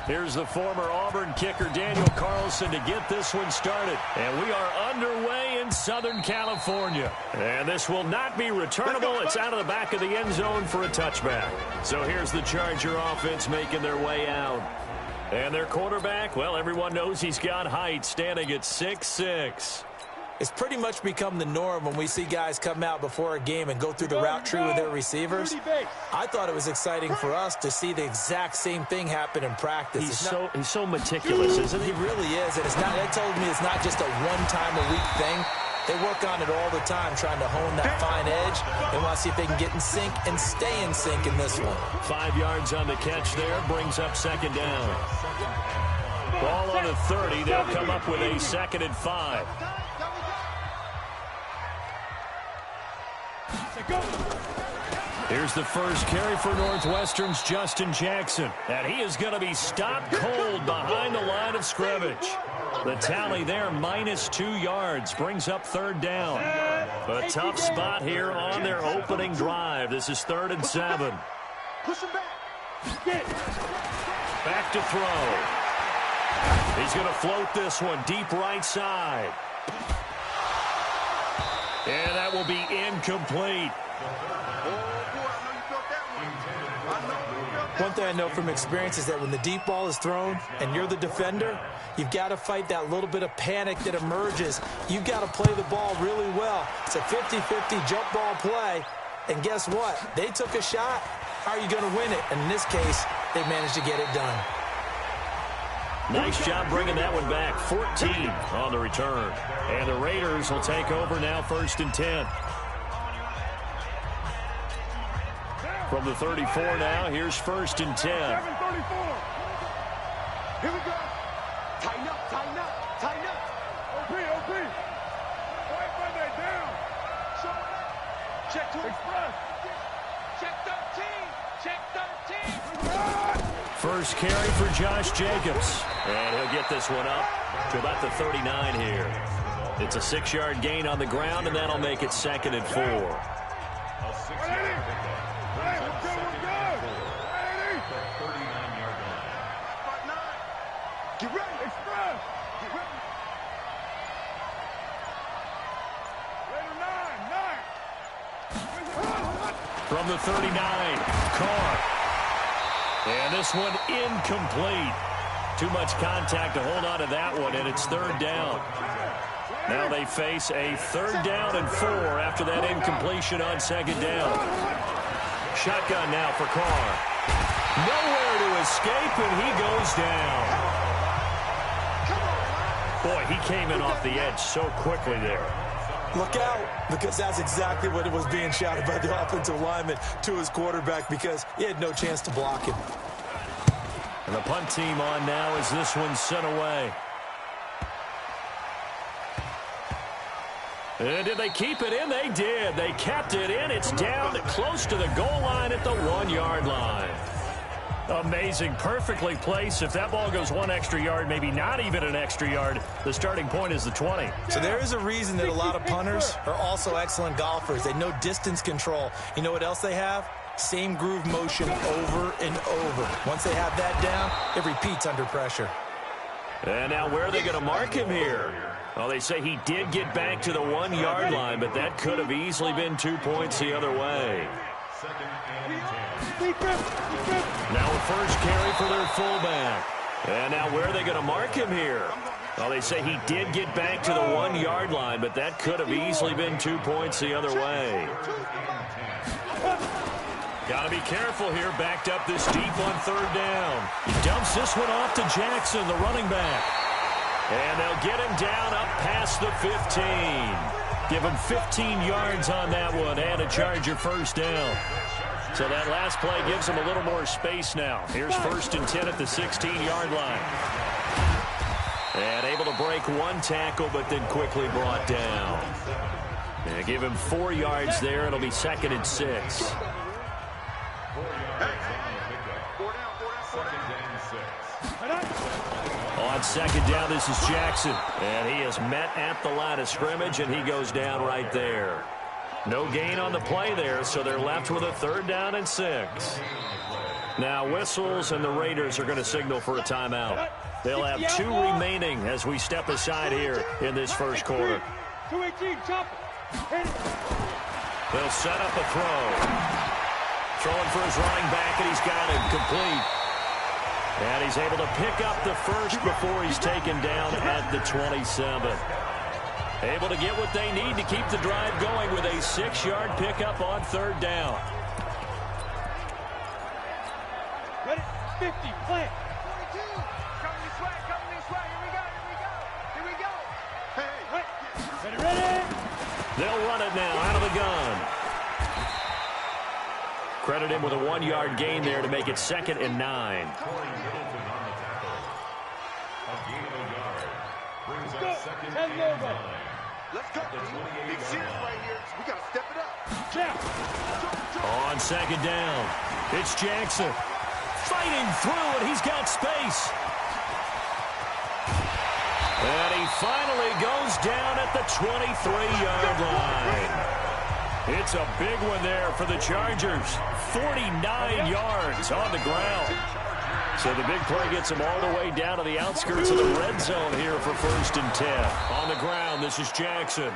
Here's the former Auburn kicker, Daniel Carlson, to get this one started. And we are underway in Southern California. And this will not be returnable. It's out of the back of the end zone for a touchback. So here's the Charger offense making their way out. And their quarterback, well, everyone knows he's got height, standing at 6'6". It's pretty much become the norm when we see guys come out before a game and go through the route tree with their receivers. I thought it was exciting for us to see the exact same thing happen in practice. He's so meticulous, isn't he? He really is, and they told me it's not just a one-time-a-week thing. They work on it all the time, trying to hone that fine edge. They want to see if they can get in sync and stay in sync in this one. 5 yards on the catch there, brings up second down. Ball on the 30, they'll come up with a 2nd and 5. Here's the first carry for Northwestern's Justin Jackson. And he is going to be stopped cold behind the line of scrimmage. The tally there, -2 yards, brings up 3rd down. A tough spot here on their opening drive. This is 3rd and 7. Back to throw. He's going to float this one deep right side. And that will be incomplete. One thing I know from experience is that when the deep ball is thrown and you're the defender, you've got to fight that little bit of panic that emerges. You've got to play the ball really well. It's a 50-50 jump ball play. And guess what? They took a shot. How are you going to win it? And in this case, they managed to get it done. Nice job bringing that one back. 14 on the return. And the Raiders will take over now, 1st and 10. From the 34 now, here's 1st and 10. 7:34. Here we go. Tighten up, tighten up, tighten up. OP. Right Monday down. Show it up. Check 2 express. Check 13. Check 13. First carry for Josh Jacobs. And he'll get this one up to about the 39 here. It's a 6-yard gain on the ground, and that'll make it 2nd and 4. Get ready, express. Get ready. From the 39, Carr. And this one incomplete. Too much contact to hold on to that one, and it's 3rd down. Now they face a 3rd down and 4 after that incompletion on 2nd down. Shotgun now for Carr. Nowhere to escape, and he goes down. Boy, he came in off the edge so quickly there. Look out, because that's exactly what it was being shouted by the offensive lineman to his quarterback, because he had no chance to block him. And the punt team on now as this one's sent away. And did they keep it in? They did. They kept it in. It's down close to the goal line at the 1-yard line. Amazing. Perfectly placed. If that ball goes 1 extra yard, maybe not even an extra yard, the starting point is the 20. So there is a reason that a lot of punters are also excellent golfers. They know distance control. You know what else they have? Same groove motion over and over. Once they have that down, it repeats under pressure. And now where are they going to mark him here? Well, they say he did get back to the 1-yard line, but that could have easily been 2 points the other way. Now a first carry for their fullback. And now where are they going to mark him here? Well, they say he did get back to the 1-yard line, but that could have easily been 2 points the other way. Got to be careful here, backed up this deep on 3rd down. He dumps this one off to Jackson, the running back. And they'll get him down up past the 15. Give him 15 yards on that one and a Charger first down. So that last play gives him a little more space now. Here's 1st and 10 at the 16-yard line. And able to break 1 tackle, but then quickly brought down. And give him 4 yards there. It'll be 2nd and 6. On 2nd down, this is Jackson. And he is met at the line of scrimmage, and he goes down right there. No gain on the play there, so they're left with a 3rd down and 6. Now whistles, and the Raiders are going to signal for a timeout. They'll have 2 remaining as we step aside here in this first quarter. They'll set up a throw. Throwing for his running back, and he's got it complete. And he's able to pick up the first before he's taken down at the 27. Able to get what they need to keep the drive going with a 6-yard pickup on 3rd down. Ready? 50, plant. 42. Coming this way, Here we go. Hey. Ready? They'll run it now out of the gun. Credit him with a 1-yard gain there to make it 2nd and 9. Let's go. Big series right here. We got to step it up. On 2nd down, it's Jackson. Fighting through, and he's got space. And he finally goes down at the 23-yard line. It's a big one there for the Chargers. 49 yards on the ground. So the big play gets him all the way down to the outskirts of the red zone here for 1st and 10. On the ground, this is Jackson.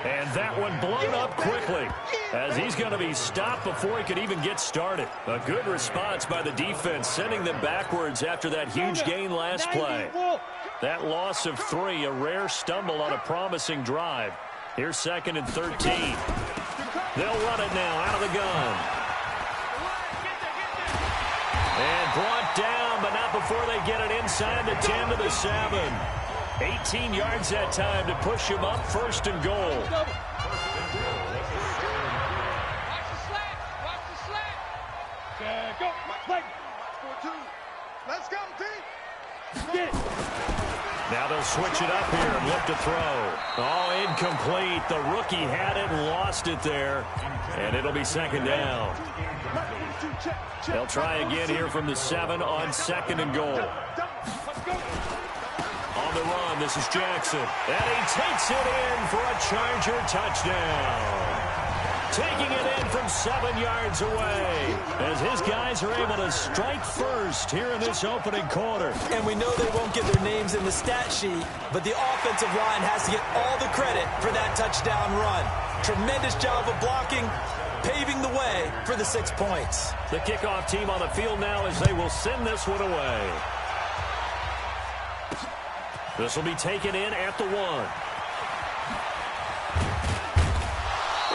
And that one blown up quickly as he's going to be stopped before he could even get started. A good response by the defense, sending them backwards after that huge gain last play. That loss of 3, a rare stumble on a promising drive. Here's 2nd and 13. They'll run it now out of the gun. And brought down, but not before they get it inside the 10 to the 7. 18 yards that time to push him up 1st and goal. Watch the slack. Go. Let's go, team. Get it. Now they'll switch it up here and look to throw. Oh, incomplete. The rookie had it and lost it there. And it'll be 2nd down. They'll try again here from the 7 on 2nd and goal. On the run, this is Jackson. And he takes it in for a Charger touchdown. Taking it in from 7 yards away as his guys are able to strike first here in this opening quarter. And we know they won't get their names in the stat sheet, but the offensive line has to get all the credit for that touchdown run. Tremendous job of blocking, paving the way for the 6 points. The kickoff team on the field now as they will send this one away. This will be taken in at the 1.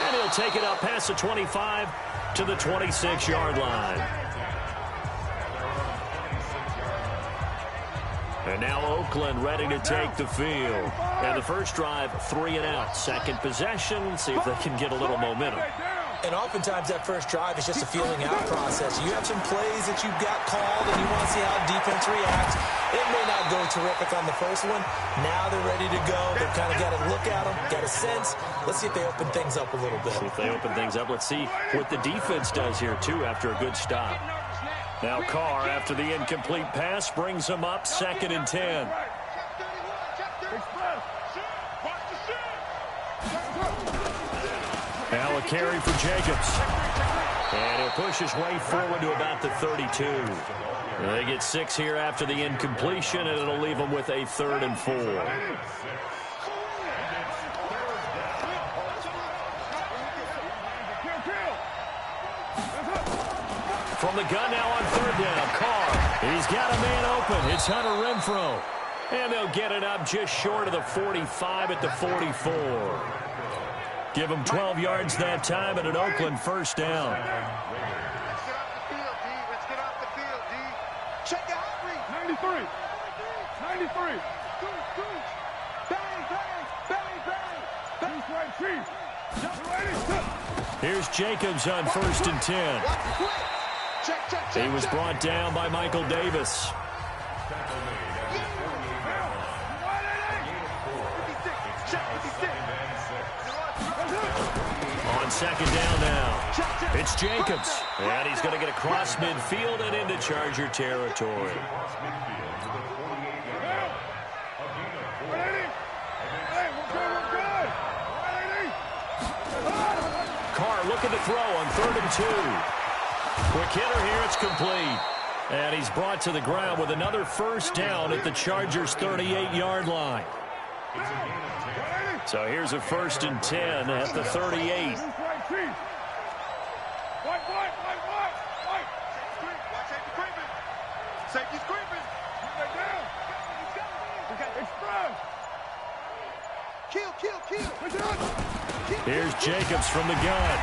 And he'll take it up past the 25 to the 26-yard line. And now Oakland ready to take the field. And the first drive, 3 and out. Second possession, see if they can get a little momentum. And oftentimes that first drive is just a feeling out process. You have some plays that you've got called and you want to see how defense reacts. It may not go terrific on the first one. Now they're ready to go. They've kind of got to look at them, got a sense. Let's see if they open things up a little bit. See if they open things up. Let's see what the defense does here, too, after a good stop. Now Carr, after the incomplete pass, brings him up 2nd and 10. Now a carry for Jacobs. And he'll push his way forward to about the 32. They get 6 here after the incompletion, and it'll leave them with a 3rd and 4. From the gun now on 3rd down, Carr. He's got a man open. It's Hunter Renfrow. And they'll get it up just short of the 45 at the 44. Give them 12 yards that time and an Oakland first down. Let's get off the field, D. Check it out, 93. 93. Bang, bang, bang, bang. Bang, right, Chief. Here's Jacobs on 1st and 10. He was brought down by Michael Davis. On 2nd down now, it's Jacobs. And he's going to get across midfield and into Charger territory. looking to throw on 3rd and 2. Quick hitter here. It's complete. And he's brought to the ground with another first down at the Chargers' 38-yard line. So here's a 1st and 10 at the 38. Safety's creeping. Get down. Express. Kill. Here's Jacobs from the gun.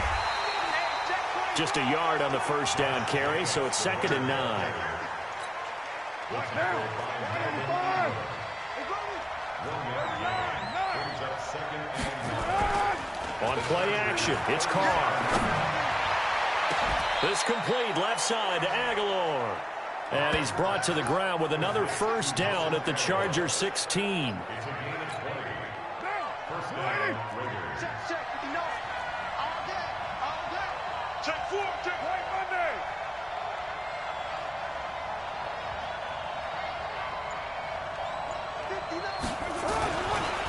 Just a yard on the first down carry, so it's 2nd and 9. On play action, it's Carr. This complete left side to Aguilar. And he's brought to the ground with another first down at the Chargers' 16.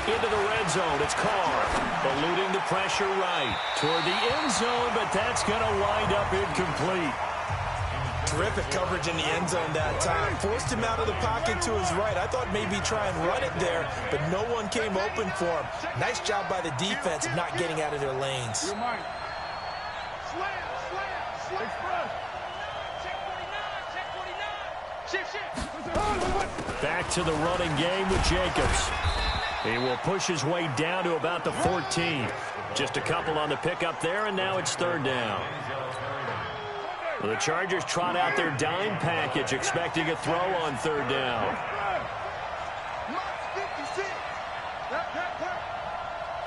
Into the red zone, it's Carr, eluding the pressure right toward the end zone, but that's going to wind up incomplete. Terrific coverage in the end zone that time. Forced him out of the pocket to his right. I thought maybe try and run it there, but no one came open for him. Nice job by the defense of not getting out of their lanes. You're mine. Slam. Express. Check 49. Back to the running game with Jacobs. He will push his way down to about the 14. Just a couple on the pickup there, and now it's 3rd down. The Chargers trot out their dime package, expecting a throw on 3rd down.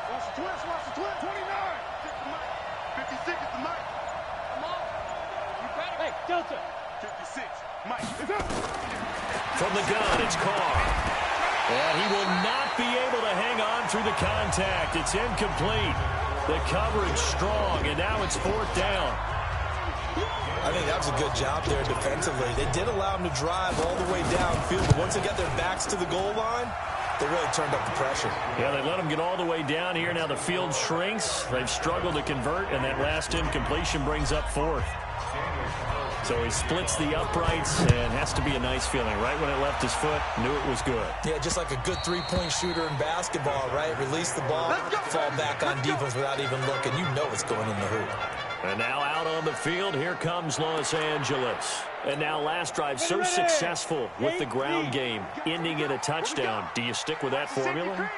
Watch the twist. 29. 56 is the mic. Come on. You better. Hey, Delta. 56. Mike. From the gun, it's Carr. And he will not be able to hang on through the contact. It's incomplete. The coverage strong, and now it's 4th down. I think that was a good job there defensively. They did allow him to drive all the way downfield, but once they got their backs to the goal line, they really turned up the pressure. Yeah, they let him get all the way down here. Now the field shrinks. They've struggled to convert, and that last incompletion brings up 4th. So he splits the uprights, and has to be a nice feeling. Right when it left his foot, knew it was good. Yeah, just like a good three-point shooter in basketball, right? Release the ball, fall back on defense without even looking. You know it's going in the hoop. And now out on the field, here comes Los Angeles. And now last drive so successful with the ground game, ending in a touchdown. Do you stick with that formula?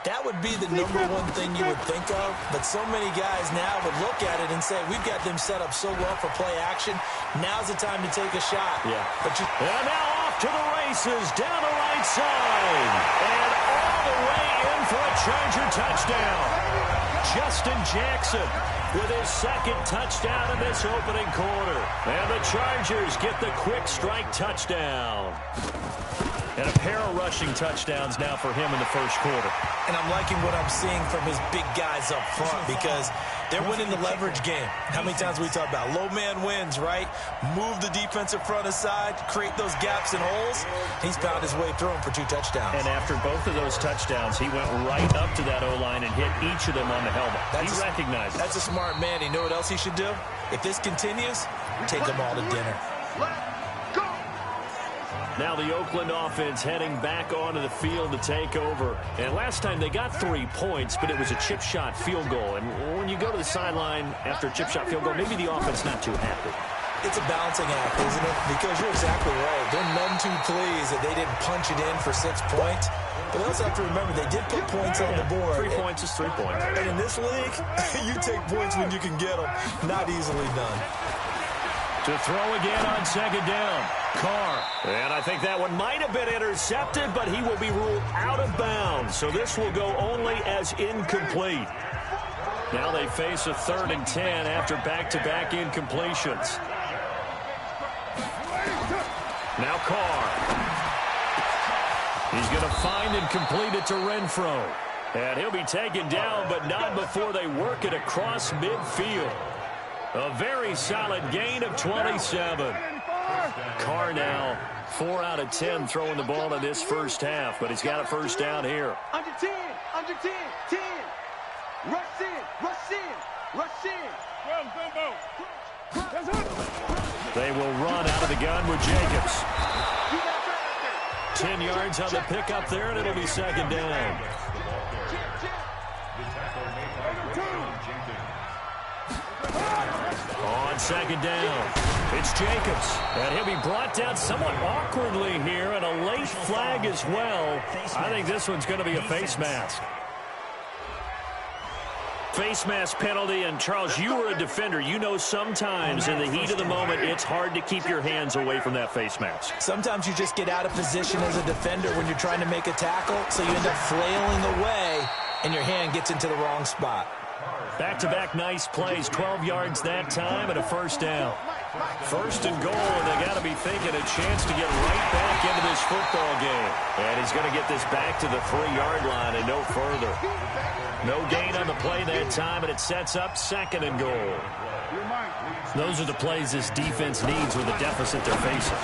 That would be the number one thing you would think of, but so many guys now would look at it and say, we've got them set up so well for play action. Now's the time to take a shot. Yeah. And now off to the races, down the right side. And all the way in for a Charger touchdown. Justin Jackson with his 2nd touchdown in this opening quarter. And the Chargers get the quick strike touchdown. And a pair of rushing touchdowns now for him in the first quarter. And I'm liking what I'm seeing from his big guys up front because they're winning the leverage game. How many times we talk about low man wins, right? Move the defensive front aside, create those gaps and holes. He's found his way through them for 2 touchdowns. And after both of those touchdowns, he went right up to that O-line and hit each of them on the helmet. He recognized it. That's a smart man. You know what else he should do? If this continues, take them all to dinner. Now the Oakland offense heading back onto the field to take over. And last time they got 3 points, but it was a chip shot field goal. And when you go to the sideline after a chip shot field goal, maybe the offense not too happy. It's a balancing act, isn't it? Because you're exactly right. They're none too pleased that they didn't punch it in for 6 points. But they also have to remember they did put points on the board. 3 points is 3 points. And in this league, you take points when you can get them. Not easily done. To throw again on 2nd down. Carr. And I think that one might have been intercepted, but he will be ruled out of bounds. So this will go only as incomplete. Now they face a 3rd and 10 after back-to-back incompletions. Now Carr. He's going to find and complete it to Renfro. And he'll be taken down, but not before they work it across midfield. A very solid gain of 27. Carr now 4 out of 10 throwing the ball in this first half, but he's got a first down here. Under 10, 10. Rush in, rush in, rush in. They will run out of the gun with Jacobs. 10 yards on the pickup there, and it'll be second down. On second down, it's Jacobs. And he'll be brought down somewhat awkwardly here, and a late flag as well. I think this one's going to be a face mask. Face mask penalty, and Charles, you were a defender. You know sometimes in the heat of the moment, it's hard to keep your hands away from that face mask. Sometimes you just get out of position as a defender when you're trying to make a tackle, so you end up flailing away, and your hand gets into the wrong spot. Back-to-back nice plays, 12 yards that time, and a first down. First and goal, and they got to be thinking a chance to get right back into this football game. And he's going to get this back to the 3-yard line and no further. No gain on the play that time, and it sets up second and goal. Those are the plays this defense needs with the deficit they're facing.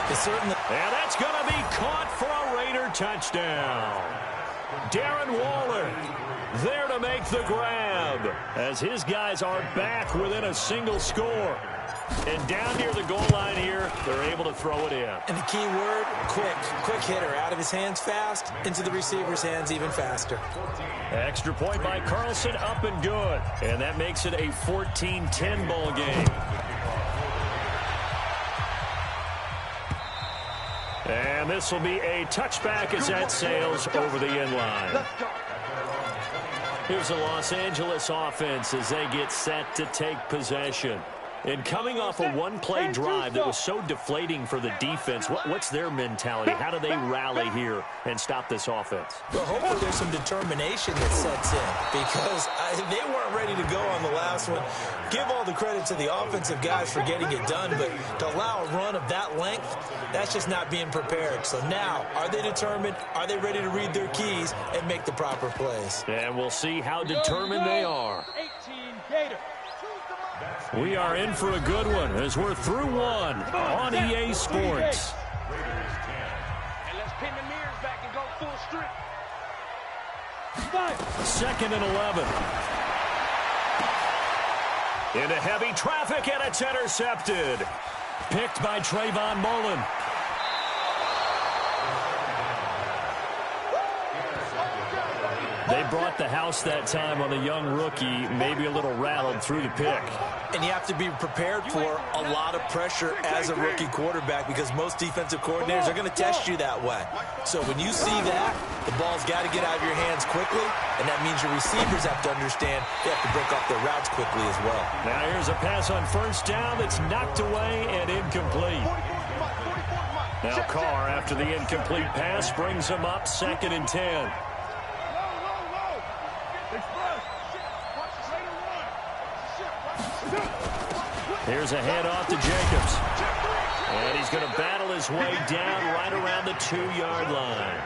And that's going to be caught for a Raider touchdown. Darren Waller there to make the grab as his guys are back within a single score. And down near the goal line here, they're able to throw it in. And the key word, quick. Quick hitter. Out of his hands fast, into the receiver's hands even faster. Extra point by Carlson, up and good. And that makes it a 14-10 ball game. And this will be a touchback as that sails over the end line. Here's the Los Angeles offense as they get set to take possession. And coming off a one-play drive that was so deflating for the defense, what's their mentality? How do they rally here and stop this offense? Well, hopefully there's some determination that sets in because they weren't ready to go on the last one. Give all the credit to the offensive guys for getting it done, but to allow a run of that length, that's just not being prepared. So now, are they determined? Are they ready to read their keys and make the proper plays? And we'll see how determined they are. 18 Gator. We are in for a good one as we're through one on EA Sports. And let's pin the mirrors back and go full strength. Second and 11. Into heavy traffic, and it's intercepted. Picked by Trayvon Mullen. They brought the house that time on a young rookie, maybe a little rattled through the pick. And you have to be prepared for a lot of pressure as a rookie quarterback because most defensive coordinators are going to test you that way. So when you see that, the ball's got to get out of your hands quickly, and that means your receivers have to understand they have to break off their routes quickly as well. Now here's a pass on first down that's knocked away and incomplete. Now Carr, after the incomplete pass, brings him up second and 10. Here's a handoff to Jacobs. And he's going to battle his way down right around the 2-yard line.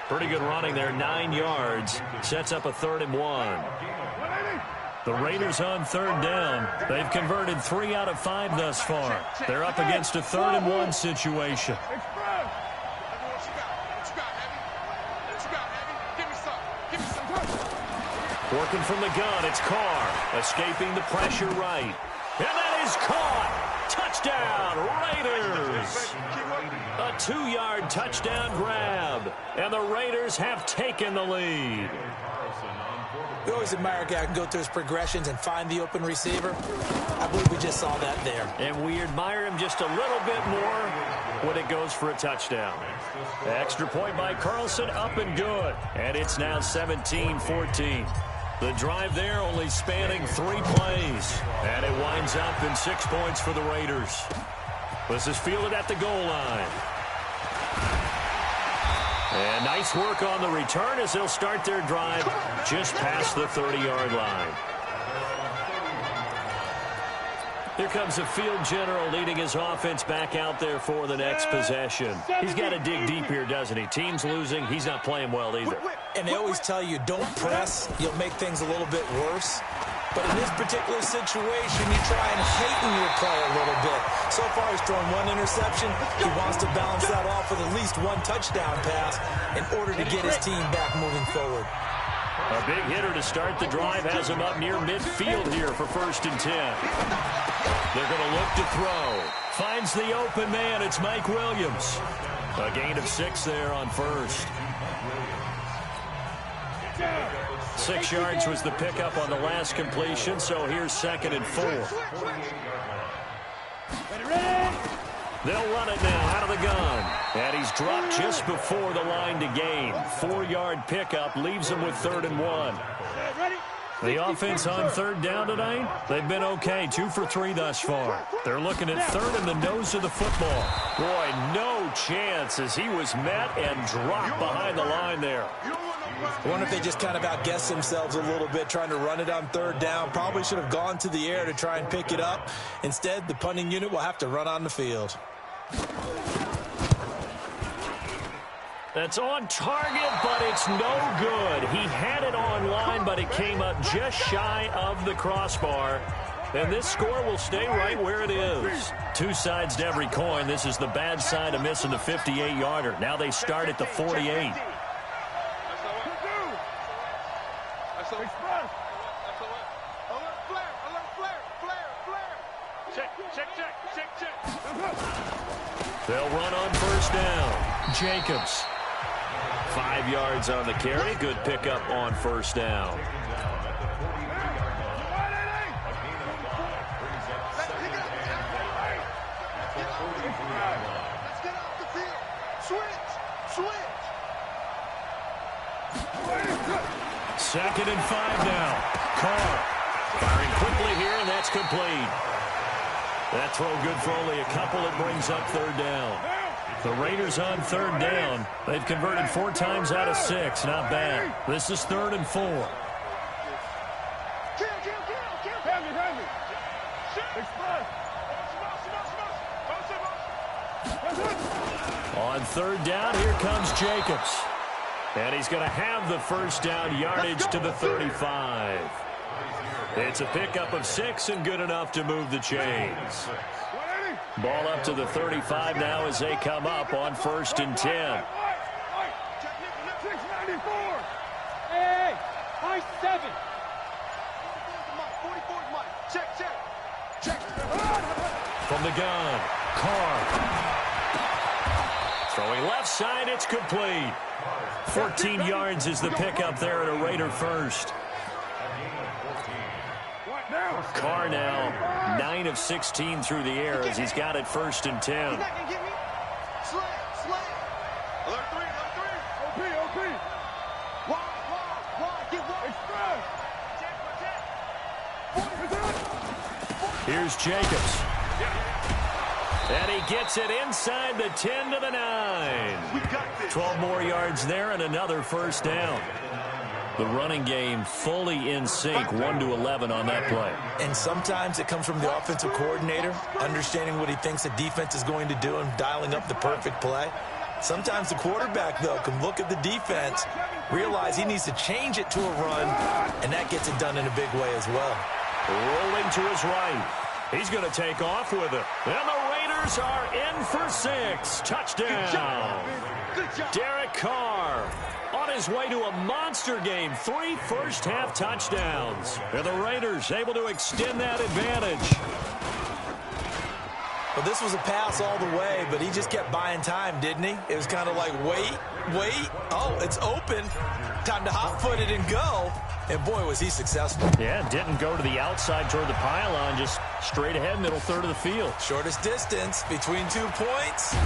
Pretty good running there, 9 yards. Sets up a 3rd and 1. The Raiders on 3rd down. They've converted 3 out of 5 thus far. They're up against a 3rd and 1 situation. Working from the gun, it's Carr. Escaping the pressure right. And that is caught. Touchdown, Raiders. A 2-yard touchdown grab. And the Raiders have taken the lead. We always admire a guy who can go through his progressions and find the open receiver. I believe we just saw that there. And we admire him just a little bit more when it goes for a touchdown. Extra point by Carlson, up and good. And it's now 17-14. The drive there only spanning 3 plays. And it winds up in 6 points for the Raiders. This is fielded at the goal line. And nice work on the return as they'll start their drive just past the 30-yard line. Here comes the field general leading his offense back out there for the next possession. He's got to dig deep here, doesn't he? Team's losing. He's not playing well either. And they always tell you, don't press. You'll make things a little bit worse. But in this particular situation, you try and heighten your play a little bit. So far, he's thrown 1 interception. He wants to balance that off with at least 1 touchdown pass in order to get his team back moving forward. A big hitter to start the drive has him up near midfield here for 1st and 10. They're going to look to throw. Finds the open man. It's Mike Williams. A gain of 6 there on 1st. 6 yards was the pickup on the last completion, so here's 2nd and 4. They'll run it now out of the gun. And he's dropped just before the line to gain. 4-yard pickup leaves him with 3rd and 1. The offense on 3rd down tonight, they've been okay. 2 for 3 thus far. They're looking at 3rd in the nose of the football. Boy, no chance as he was met and dropped behind the line there. I wonder if they just kind of outguessed themselves a little bit trying to run it on 3rd down. Probably should have gone to the air to try and pick it up. Instead, the punting unit will have to run on the field. That's on target, but it's no good. He had it on line, but it came up just shy of the crossbar. And this score will stay right where it is. 2 sides to every coin. This is the bad side of missing the 58-yarder. Now they start at the 48. They'll run on 1st down. Jacobs. 5 yards on the carry. Good pickup on 1st down. Second and 5 now. Carr firing quickly here, and that's complete. That throw good for only a couple. It brings up 3rd down. The Raiders on 3rd down. They've converted 4 times out of 6. Not bad. This is 3rd and 4. On 3rd down, here comes Jacobs. And he's going to have the 1st down yardage to the 35. It's a pickup of 6 and good enough to move the chains. Ball up to the 35 now as they come up on 1st and 10. Hey, high 7. From the gun, Carr. Throwing left side, it's complete. 14 yards is the pickup there at a Raider 1st. Carr now 9 of 16 through the air as he's got it 1st and 10. Here's Jacobs. And he gets it inside the 10 to the 9. 12 more yards there and another 1st down. The running game fully in sync, 1-11 on that play. And sometimes it comes from the offensive coordinator, understanding what he thinks the defense is going to do and dialing up the perfect play. Sometimes the quarterback, though, can look at the defense, realize he needs to change it to a run, and that gets it done in a big way as well. Rolling to his right. He's going to take off with it. And the Raiders are in for 6. Touchdown. Derek Carr on his way to a monster game. 3 first-half touchdowns. And the Raiders able to extend that advantage. Well, this was a pass all the way, but he just kept buying time, didn't he? It was kind of like, wait. Oh, it's open. Time to hot-foot it and go. And, boy, was he successful. Yeah, didn't go to the outside toward the pylon, just straight ahead, middle third of the field. Shortest distance between 2 points.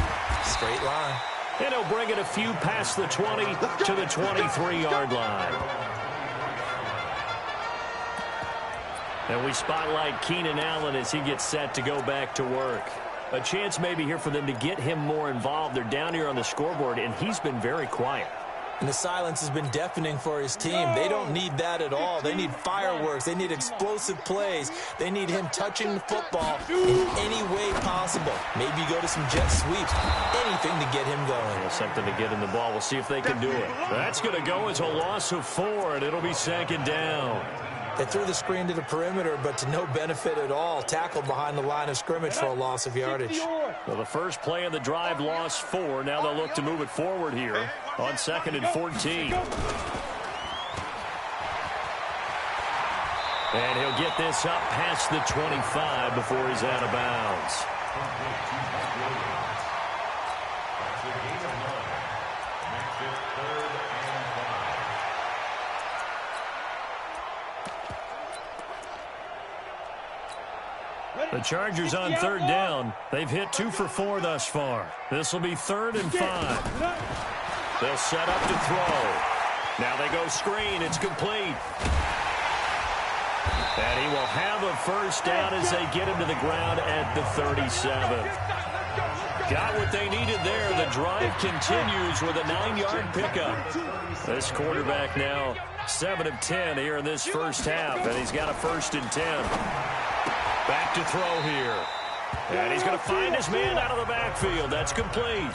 Straight line. And he'll bring it a few past the 20 to the 23-yard line. And we spotlight Keenan Allen as he gets set to go back to work. A chance maybe here for them to get him more involved. They're down here on the scoreboard, and he's been very quiet. And the silence has been deafening for his team. They don't need that at all. They need fireworks. They need explosive plays. They need him touching the football in any way possible. Maybe go to some jet sweeps. Anything to get him going. Yeah, something to get in the ball. We'll see if they can do it. That's going to go as a loss of 4, and it'll be 2nd down. They threw the screen to the perimeter, but to no benefit at all. Tackled behind the line of scrimmage for a loss of yardage. Well, the first play of the drive lost 4. Now they'll look to move it forward here on 2nd and 14. And he'll get this up past the 25 before he's out of bounds. The Chargers on third down. They've hit 2 for 4 thus far. This will be 3rd and 5. They'll set up to throw. Now they go screen. It's complete. And he will have a first down as they get him to the ground at the 37. Got what they needed there. The drive continues with a 9-yard pickup. This quarterback now 7 of 10 here in this first half, and he's got a 1st and 10. Back to throw here. And he's going to find his man out of the backfield. That's complete.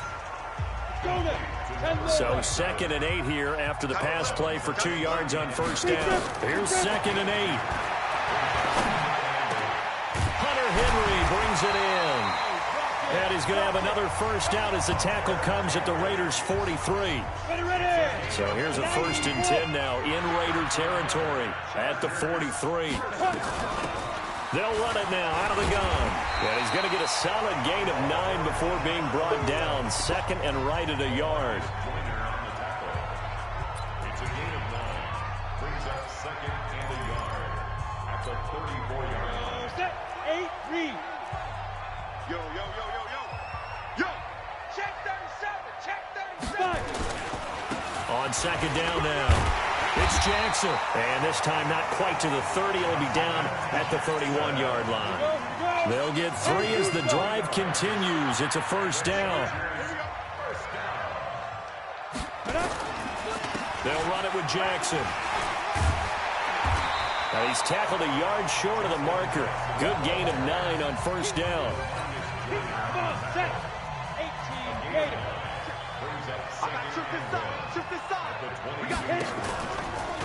So 2nd and 8 here after the pass play for 2 yards on first down. Here's 2nd and 8. Hunter Henry brings it in. And he's going to have another first down as the tackle comes at the Raiders' 43. So here's a 1st and 10 now in Raider territory at the 43. They'll run it now out of the gun. And he's going to get a solid gain of 9 before being brought down. 2nd and right at a yard. It's a gain of 9. Brings up 2nd and a yard at the 34-yard line. Set, 8-3. Yo, yo, yo, yo, yo. Yo. Check 37. Check 37. On 2nd down now. It's Jackson. And this time not quite to the 30. It'll be down at the 31-yard line. They'll get 3 as the drive continues. It's a first down. They'll run it with Jackson. Now he's tackled a yard short of the marker. Good gain of 9 on first down.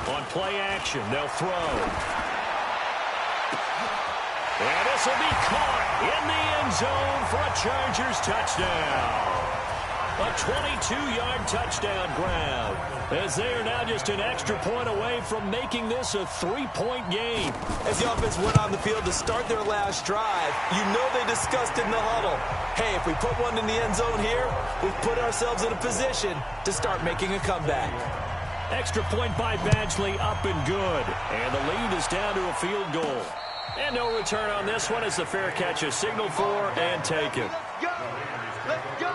On play action, they'll throw. And this will be caught in the end zone for a Chargers touchdown. A 22-yard touchdown grab, as they are now just an extra point away from making this a 3-point game. As the offense went on the field to start their last drive, you know they discussed in the huddle, hey, if we put one in the end zone here, we've put ourselves in a position to start making a comeback. Extra point by Badgley, up and good. And the lead is down to a field goal. And no return on this one as the fair catch is signaled for and taken. Let's go.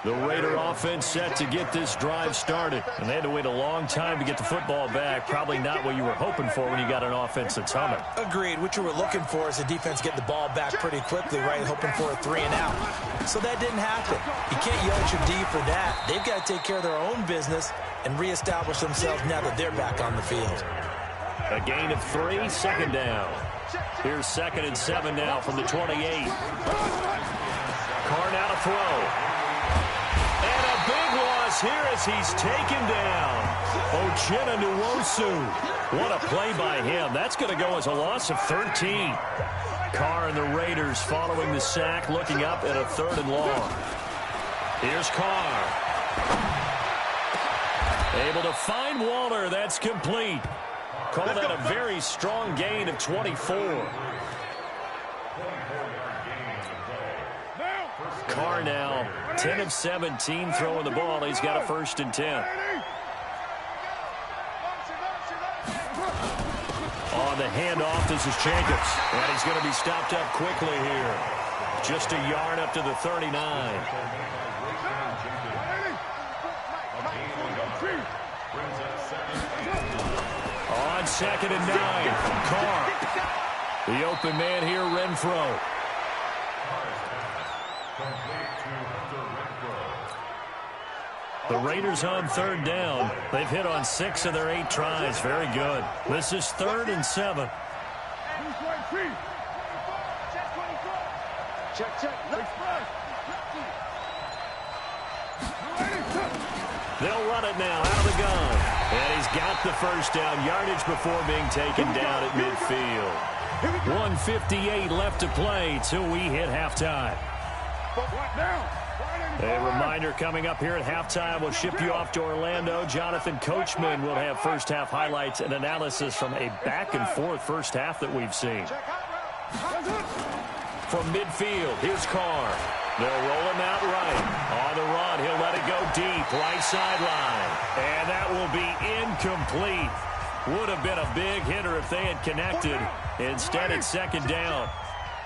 The Raider offense set to get this drive started. And they had to wait a long time to get the football back. Probably not what you were hoping for when you got an offense that's humming. Agreed. What you were looking for is the defense getting the ball back pretty quickly, right? Hoping for a 3 and out. So that didn't happen. You can't yell at your D for that. They've got to take care of their own business and reestablish themselves now that they're back on the field. A gain of 3, 2nd down. Here's 2nd and 7 now from the 28. Carr now to throw. And a big loss here as he's taken down. Uchenna Nwosu. What a play by him. That's going to go as a loss of 13. Carr and the Raiders following the sack, looking up at a 3rd and long. Here's Carr. Able to find Waller. That's complete. Call that a very strong gain of 24. Carr now 10 of 17 throwing the ball. He's got a 1st and 10. On the handoff, this is Jacobs. And he's going to be stopped up quickly here. Just a yard up to the 39. On 2nd and 9, Carr. The open man here, Renfro. The Raiders on 3rd down. They've hit on 6 of their 8 tries. Very good. This is 3rd and 7. Check. They'll run it now out of the gun. And he's got the first down yardage before being taken down at midfield. 1:58 left to play till we hit halftime. Down. A reminder coming up here at halftime. We'll ship you off to Orlando. Jonathan Coachman will have first half highlights and analysis from a back-and-forth first half that we've seen. From midfield, here's Carr. They'll roll him out right. On the run, he'll let it go deep, right sideline. And that will be incomplete. Would have been a big hitter if they had connected. Instead, it's second down.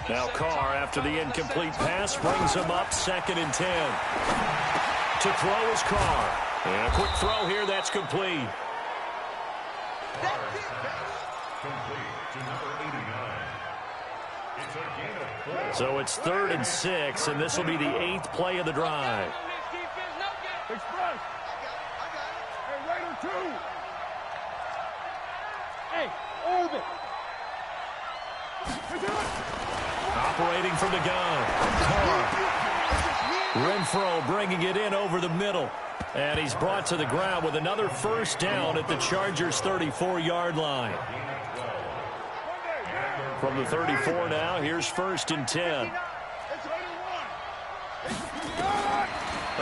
Now Carr, after the incomplete pass, brings him up 2nd and 10. To throw is Carr. And a quick throw here, that's complete. Complete to number 89. It's a gain of 4. So it's 3rd and 6, and this will be the 8th play of the drive. Express. Hey, Raider 2. Hey, Orbit. Operating from the gun. Carr. Renfro bringing it in over the middle. And he's brought to the ground with another first down at the Chargers' 34-yard line. From the 34 now, here's 1st and 10.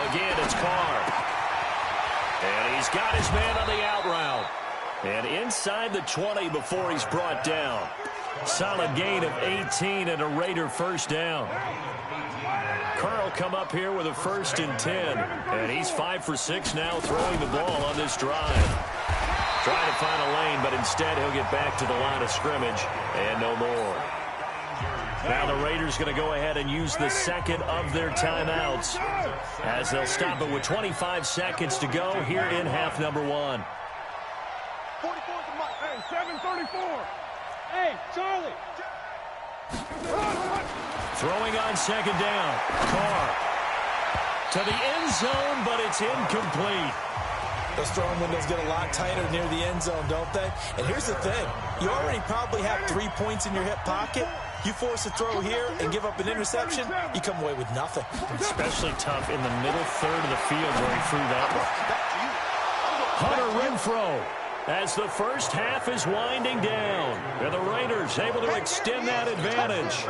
Again, it's Carr. And he's got his man on the out route. And inside the 20 before he's brought down. Solid gain of 18 and a Raider first down. Carr will come up here with a 1st and 10. And he's 5 for 6 now throwing the ball on this drive. Trying to find a lane, but instead he'll get back to the line of scrimmage and no more. Now the Raiders going to go ahead and use the second of their timeouts as they'll stop it with 25 seconds to go here in half number 1. 44 to Mike. Hey, 734. Hey, Charlie. Throwing on 2nd down. Carr to the end zone, but it's incomplete. Those throwing windows get a lot tighter near the end zone, don't they? And here's the thing. You already probably have 3 points in your hip pocket. You force a throw here and give up an interception, you come away with nothing. Especially tough in the middle third of the field where he threw that one. Hunter Renfro as the first half is winding down. And the Raiders able to extend that advantage.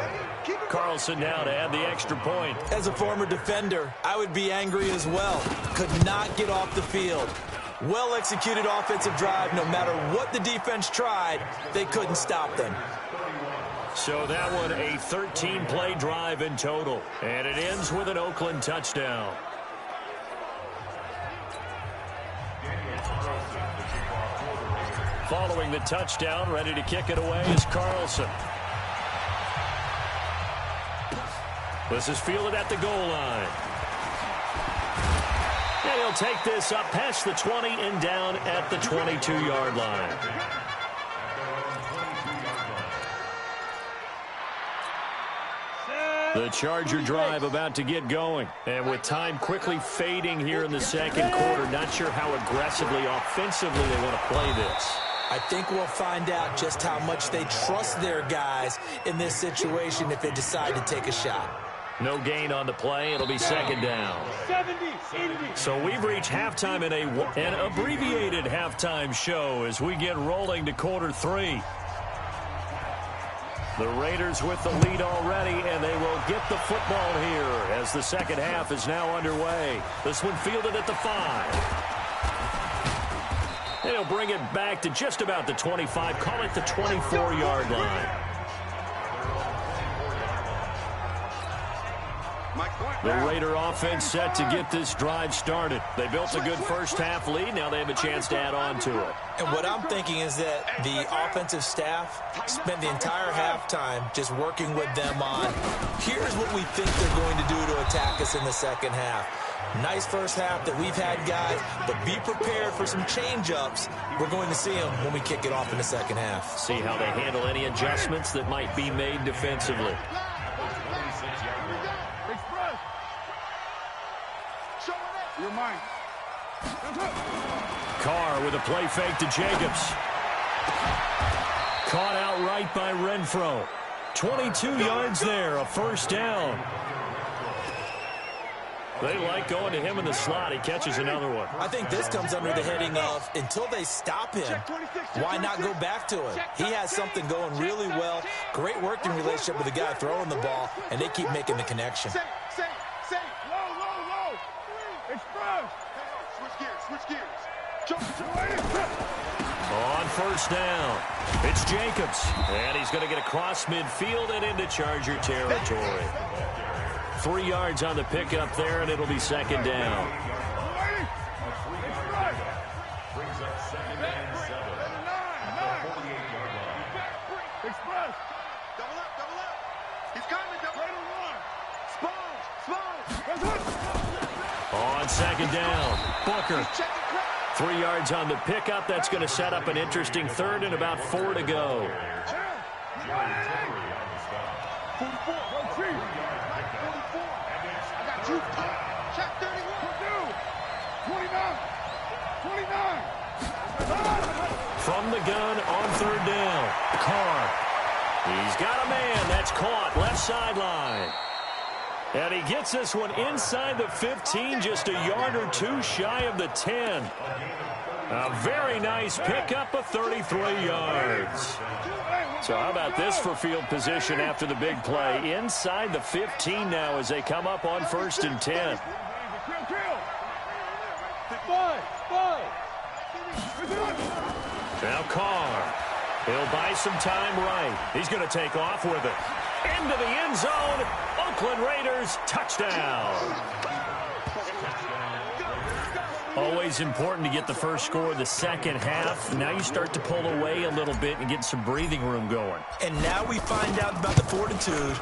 Carlson now to add the extra point. As a former defender, I would be angry as well. Could not get off the field. Well-executed offensive drive. No matter what the defense tried, they couldn't stop them. So that one a 13-play drive in total. And it ends with an Oakland touchdown. Following the touchdown, ready to kick it away is Carlson. This is fielded at the goal line. And he'll take this up past the 20 and down at the 22-yard line. The Charger drive about to get going. And with time quickly fading here in the second quarter, not sure how aggressively, offensively they want to play this. I think we'll find out just how much they trust their guys in this situation if they decide to take a shot. No gain on the play. It'll be second down. So we've reached halftime in an abbreviated halftime show as we get rolling to quarter 3. The Raiders with the lead already, and they will get the football here as the second half is now underway. This one fielded at the 5. They'll bring it back to just about the 25, call it the 24-yard line. The Raider offense set to get this drive started. They built a good first half lead. Now they have a chance to add on to it. And what I'm thinking is that the offensive staff spent the entire halftime just working with them on, here's what we think they're going to do to attack us in the second half. Nice first half that we've had, guys, but be prepared for some change-ups. We're going to see them when we kick it off in the second half. See how they handle any adjustments that might be made defensively. You're mine. Carr with a play fake to Jacobs. Caught outright by Renfro. 22 yards there, a first down. They like going to him in the slot. He catches another one. I think this comes under the heading of, until they stop him, why not go back to him? He has something going really well. Great working relationship with the guy throwing the ball, and they keep making the connection. Low. Switch gears. Jump. On first down, it's Jacobs. And he's going to get across midfield and into Charger territory. 3 yards on the pickup there, and it'll be second down. Brings up second and 7. At the 48-yard line. Express. Double up. He's coming. Double up. Sponge. On second down, Booker. 3 yards on the pickup. That's going to set up an interesting third and about 4 to go. Jerry Terry on the stop. 44. 44. I got 2. Check 31. 29. 29. From the gun on third down, Carr. He's got a man. That's caught left sideline. And he gets this one inside the 15, just a yard or 2 shy of the 10. A very nice pickup of 33 yards. So how about this for field position after the big play? Inside the 15 now as they come up on first and 10. Now Carr. He'll buy some time right. He's going to take off with it. Into the end zone. Oakland Raiders touchdown. Always important to get the first score of the second half. Now you start to pull away a little bit and get some breathing room going. And now we find out about the fortitude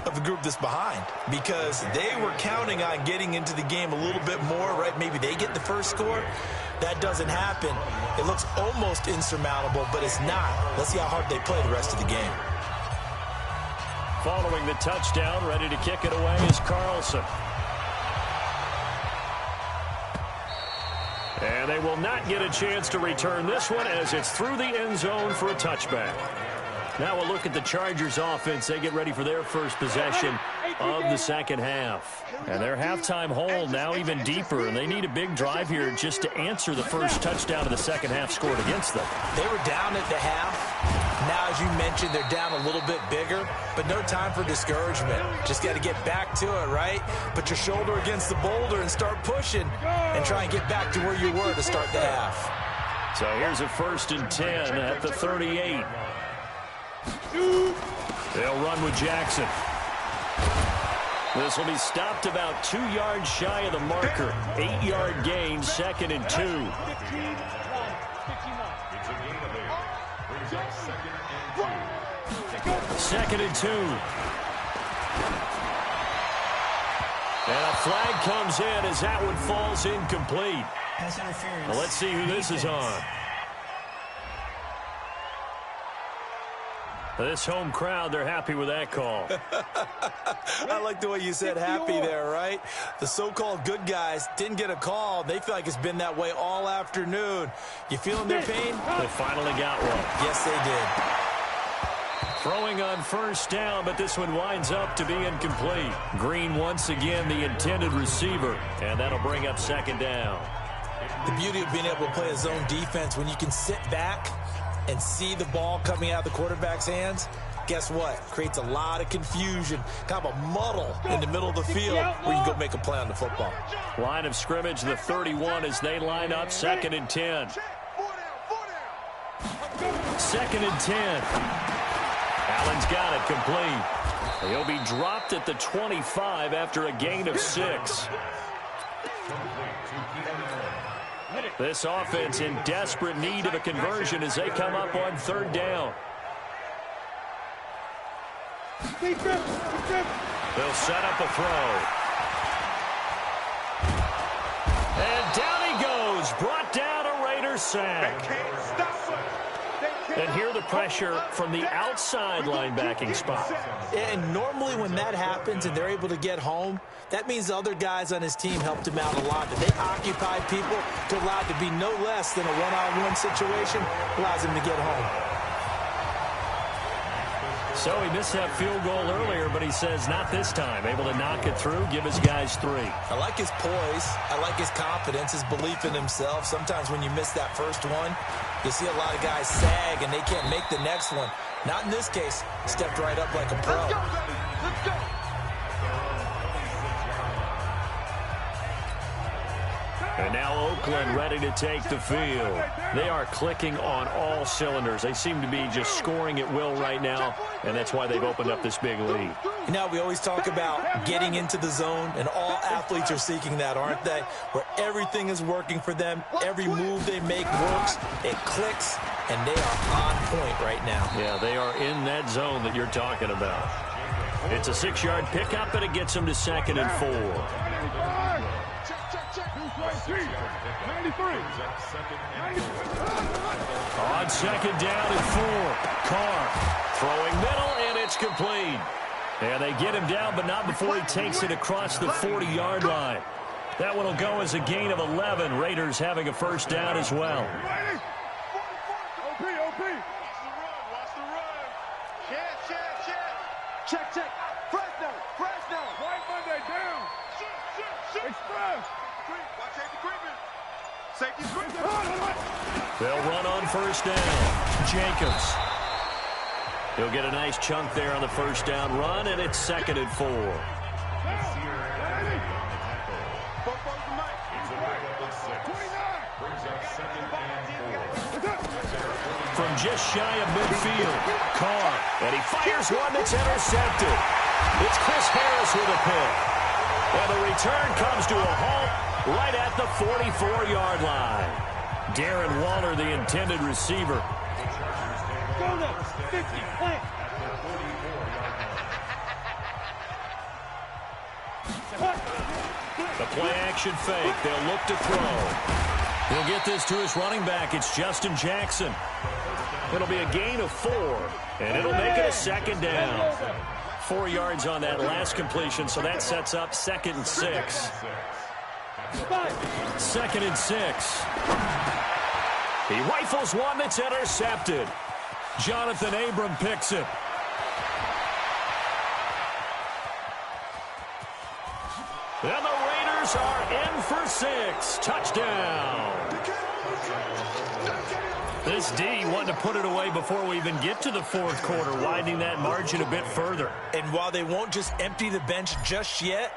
of the group that's behind, because they were counting on getting into the game a little bit more, right? Maybe they get the first score. That doesn't happen. It looks almost insurmountable, but it's not. Let's see how hard they play the rest of the game. Following the touchdown, ready to kick it away is Carlson. And they will not get a chance to return this one as it's through the end zone for a touchback. Now we'll look at the Chargers offense. They get ready for their first possession of the second half. And their halftime hole now even deeper, and they need a big drive here just to answer the first touchdown of the second half scored against them. They were down at the half. Now, as you mentioned, they're down a little bit bigger, but no time for discouragement. Just got to get back to it, right? Put your shoulder against the boulder and start pushing and try and get back to where you were to start the half. So here's a first and 10 at the 38. They'll run with Jackson. This will be stopped about 2 yards shy of the marker. 8-yard gain, second and 2. It's a gain of 8. Brings up Second and 2. And a flag comes in as that one falls incomplete. Well, let's see who this is on. This home crowd, they're happy with that call. I like the way you said happy there, right? The so-called good guys didn't get a call. They feel like it's been that way all afternoon. You feeling their pain? They finally got one. Yes, they did. Throwing on first down, but this one winds up to be incomplete. Green once again the intended receiver, and that'll bring up second down. The beauty of being able to play a zone defense, when you can sit back and see the ball coming out of the quarterback's hands, guess what? Creates a lot of confusion, kind of a muddle in the middle of the field where you can go make a play on the football. Line of scrimmage, the 31 as they line up, second and 10. Second and 10. Allen's got it complete. He'll be dropped at the 25 after a gain of 6. This offense in desperate need of a conversion as they come up on third down. They'll set up a throw. And down he goes. Brought down a Raider sack. And here the pressure from the outside linebacking spot. And normally when that happens and they're able to get home, that means the other guys on his team helped him out a lot. That they occupied people to allow it to be no less than a one-on-one situation, allows him to get home. So he missed that field goal earlier, but he says not this time. Able to knock it through, give his guys 3. I like his poise. I like his confidence, his belief in himself. Sometimes when you miss that first one, you see a lot of guys sag and they can't make the next one. Not in this case. Stepped right up like a pro. Let's go. Let's go. And now Oakland ready to take the field. They are clicking on all cylinders. They seem to be just scoring at will right now, and that's why they've opened up this big lead. You know, we always talk about getting into the zone, and all athletes are seeking that, aren't they? Where everything is working for them, every move they make works, it clicks, and they are on point right now. Yeah, they are in that zone that you're talking about. It's a 6-yard pickup, and it gets them to 2nd and 4. On 2nd down and 4. Carr throwing middle, and it's complete. And they get him down, but not before he takes it across the 40-yard line. That one will go as a gain of 11. Raiders having a first down as well. OP. Watch the run. Check. Fresno. White Monday down. Express. Watch safety creeping. Safety's creeping. They'll run on first down. Jacobs. He'll get a nice chunk there on the first down run, and it's 2nd and 4. From just shy of midfield, Carr, and he fires one that's intercepted. It's Chris Harris with a pick. And the return comes to a halt right at the 44-yard line. Darren Waller, the intended receiver. Go there. 50. Plant. The play-action fake. They'll look to throw. He'll get this to his running back. It's Justin Jackson. It'll be a gain of 4, and it'll make it a 2nd down. 4 yards on that last completion, so that sets up 2nd and 6. 2nd and 6. He rifles one that's intercepted. Jonathan Abram picks it. And the Raiders are in for 6. Touchdown. This D wanting to put it away before we even get to the 4th quarter, widening that margin a bit further. And while they won't just empty the bench just yet,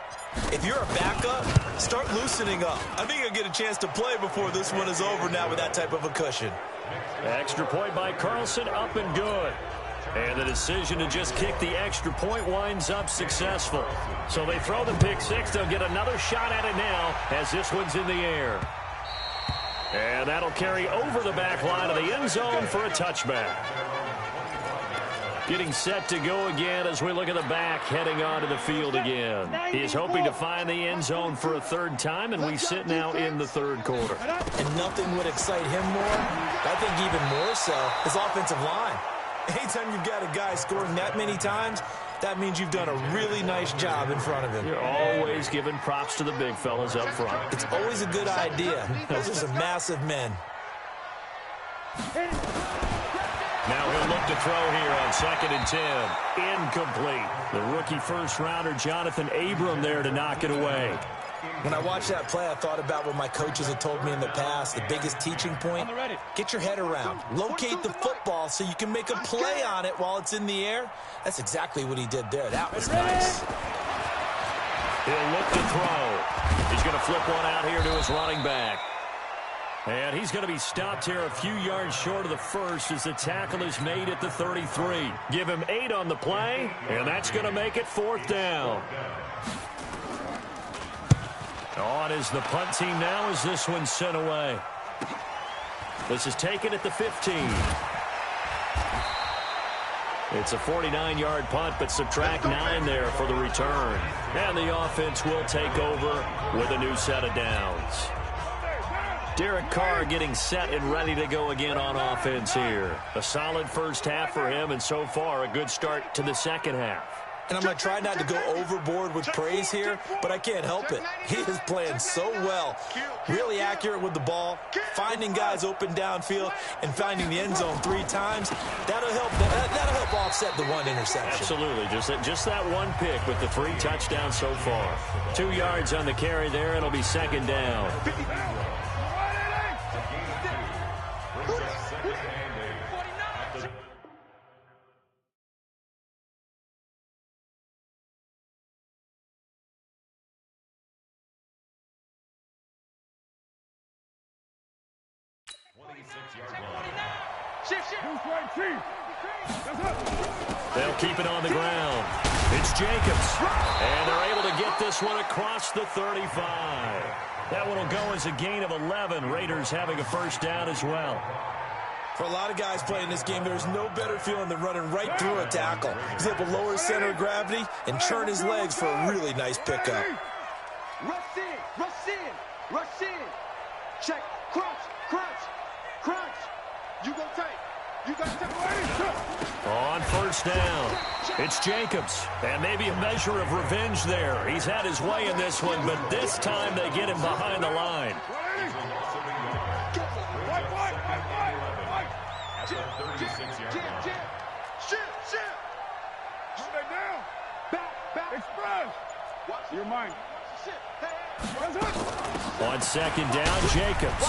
if you're a backup, start loosening up. I think you'll get a chance to play before this one is over now with that type of a cushion. Extra point by Carlson, up and good. And the decision to just kick the extra point winds up successful. So they throw the pick 6. They'll get another shot at it now as this one's in the air. And that'll carry over the back line of the end zone for a touchback. Getting set to go again as we look at the back heading onto the field again. He is hoping to find the end zone for a 3rd time, and we sit now in the 3rd quarter. And nothing would excite him more, I think even more so, his offensive line. Anytime you've got a guy scoring that many times, that means you've done a really nice job in front of him. You're always giving props to the big fellas up front. It's always a good idea. Those are some massive men. Now he'll look to throw here on 2nd and 10. Incomplete. The rookie first-rounder Jonathan Abram there to knock it away. When I watched that play, I thought about what my coaches had told me in the past. The biggest teaching point, get your head around. Locate the football so you can make a play on it while it's in the air. That's exactly what he did there. That was nice. He'll look to throw. He's going to flip one out here to his running back. And he's going to be stopped here a few yards short of the first as the tackle is made at the 33. Give him 8 on the play, and that's going to make it 4th down. On is the punt team now as this one's sent away. This is taken at the 15. It's a 49-yard punt, but subtract 9 there for the return. And the offense will take over with a new set of downs. Derek Carr getting set and ready to go again on offense here. A solid first half for him, and so far a good start to the second half. And I'm going to try not to go overboard with praise here, but I can't help it. He is playing so well. Really accurate with the ball, finding guys open downfield, and finding the end zone 3 times. That'll help offset the 1 interception. Absolutely. Just that 1 pick with the 3 touchdowns so far. 2 yards on the carry there. It'll be 2nd down. 36-yard line. Shift. They'll keep it on the ground. It's Jacobs. And they're able to get this one across the 35. That one will go as a gain of 11. Raiders having a first down as well. For a lot of guys playing this game, there's no better feeling than running right through a tackle. He's able to lower his center of gravity and churn his legs for a really nice pickup. Rush in. Check. Crunch. You go tight. On first down, it's Jacobs. And maybe a measure of revenge there. He's had his way in this one, but this time they get him behind the line. At the 36-yard line. Shift. Back. Express. You're mine. On second down, Jacobs.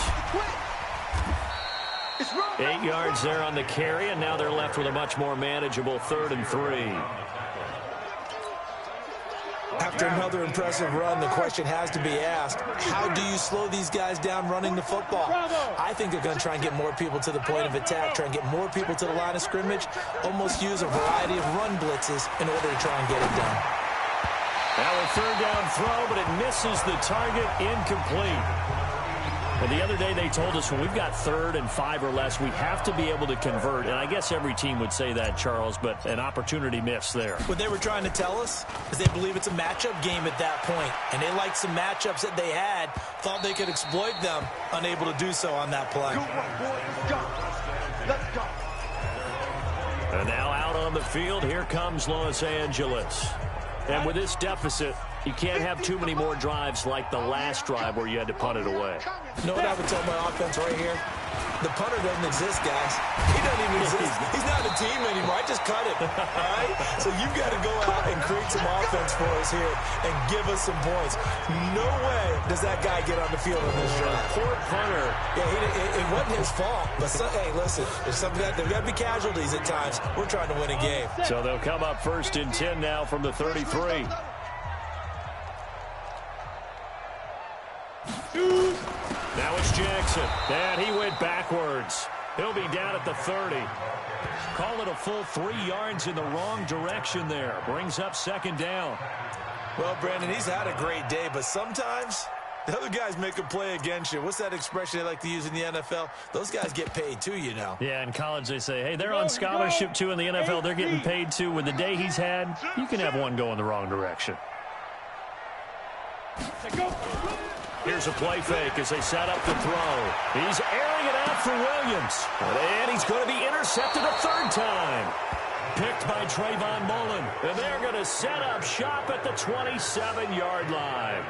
8 yards there on the carry, and now they're left with a much more manageable 3rd and 3. After another impressive run, the question has to be asked, how do you slow these guys down running the football? I think they're going to try and get more people to the point of attack, try and get more people to the line of scrimmage, almost use a variety of run blitzes in order to try and get it done. Now a 3rd down throw, but it misses the target, incomplete. And the other day they told us when we've got 3rd and 5 or less, we have to be able to convert. And I guess every team would say that, Charles, but an opportunity miss there. What they were trying to tell us is they believe it's a matchup game at that point. And they liked some matchups that they had, thought they could exploit them, unable to do so on that play. Let's go. And now out on the field, here comes Los Angeles. And with this deficit, you can't have too many more drives like the last drive where you had to punt it away. You know what I would tell my offense right here? The punter doesn't exist, guys. He doesn't even exist. He's not a team anymore. I just cut him, all right? So you've got to go out and create some offense for us here and give us some points. No way does that guy get on the field on this drive. Poor punter. Yeah, it wasn't his fault. But, hey, listen, there's got to be casualties at times. We're trying to win a game. So they'll come up 1st and 10 now from the 33. Now it's Jackson, and he went backwards. He'll be down at the 30. Call it a full 3 yards in the wrong direction there. Brings up 2nd down. Well, Brandon, he's had a great day, but sometimes the other guys make a play against you. What's that expression they like to use in the NFL? Those guys get paid too, you know. Yeah, in college they say, hey, they're on scholarship too in the NFL. They're getting paid too. With the day he's had, you can have one go in the wrong direction. Here's a play fake as they set up the throw. He's airing it out for Williams. And he's going to be intercepted a 3rd time. Picked by Trayvon Mullen. And they're going to set up shop at the 27-yard line.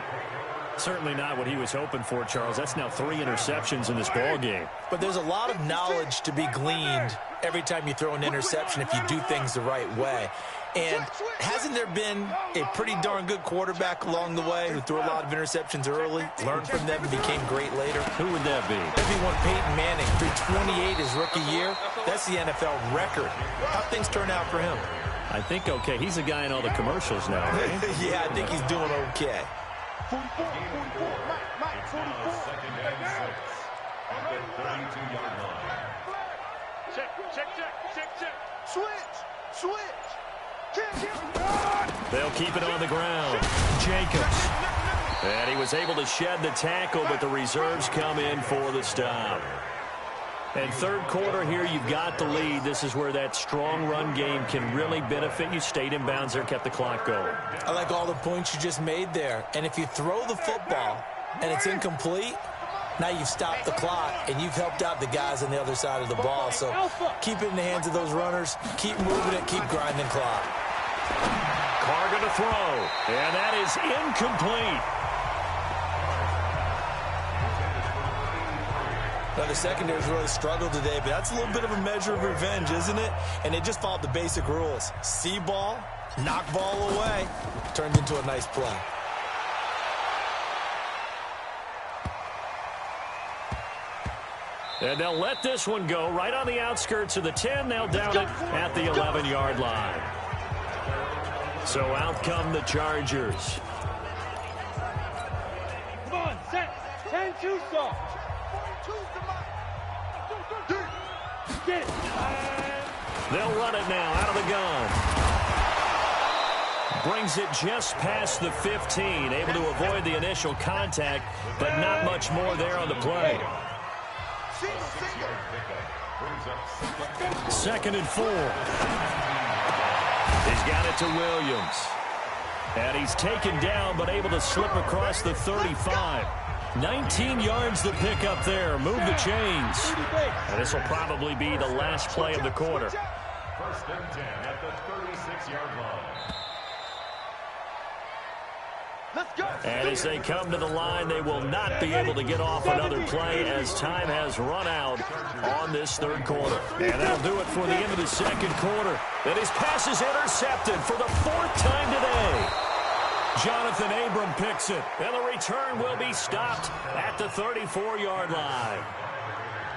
Certainly not what he was hoping for, Charles. That's now 3 interceptions in this ball game. But there's a lot of knowledge to be gleaned every time you throw an interception if you do things the right way. And hasn't there been a pretty darn good quarterback along the way who threw a lot of interceptions early, learned from them, and became great later? Who would that be? Everyone, Peyton Manning, threw 28 his rookie year. That's the NFL record. How things turn out for him? I think okay. He's a guy in all the commercials now, right? Yeah, I think he's doing okay. 44, Mike, 44. 2nd and 6 at the 32-yard line. Check. Switch. They'll keep it on the ground. Jacobs. And he was able to shed the tackle, but the reserves come in for the stop. And 3rd quarter here, you've got the lead. This is where that strong run game can really benefit you. Stayed in bounds there, kept the clock going. I like all the points you just made there. And if you throw the football and it's incomplete, now you've stopped the clock and you've helped out the guys on the other side of the ball. So keep it in the hands of those runners. Keep moving it. Keep grinding clock. Carr going to throw. And that is incomplete. Now, the secondary's really struggled today, but that's a little bit of a measure of revenge, isn't it? And they just followed the basic rules. See ball, knock ball away. Turns into a nice play. And they'll let this one go right on the outskirts of the 10. They'll down it at the 11-yard line. So out come the Chargers. Come on, set. 10-2 stop. Get it. They'll run it now out of the gun. Brings it just past the 15. Able to avoid the initial contact, but not much more there on the play. 2nd and 4. He's got it to Williams. And he's taken down, but able to slip across the 35. 19 yards to pick up there. Move the chains. And this will probably be the last play of the quarter. 1st and 10 at the 36-yard line. Let's go. And as they come to the line, they will not be able to get off another play as time has run out on this 3rd quarter. And that'll do it for the end of the 2nd quarter. And his pass is intercepted for the 4th time today. Jonathan Abram picks it, and the return will be stopped at the 34-yard line.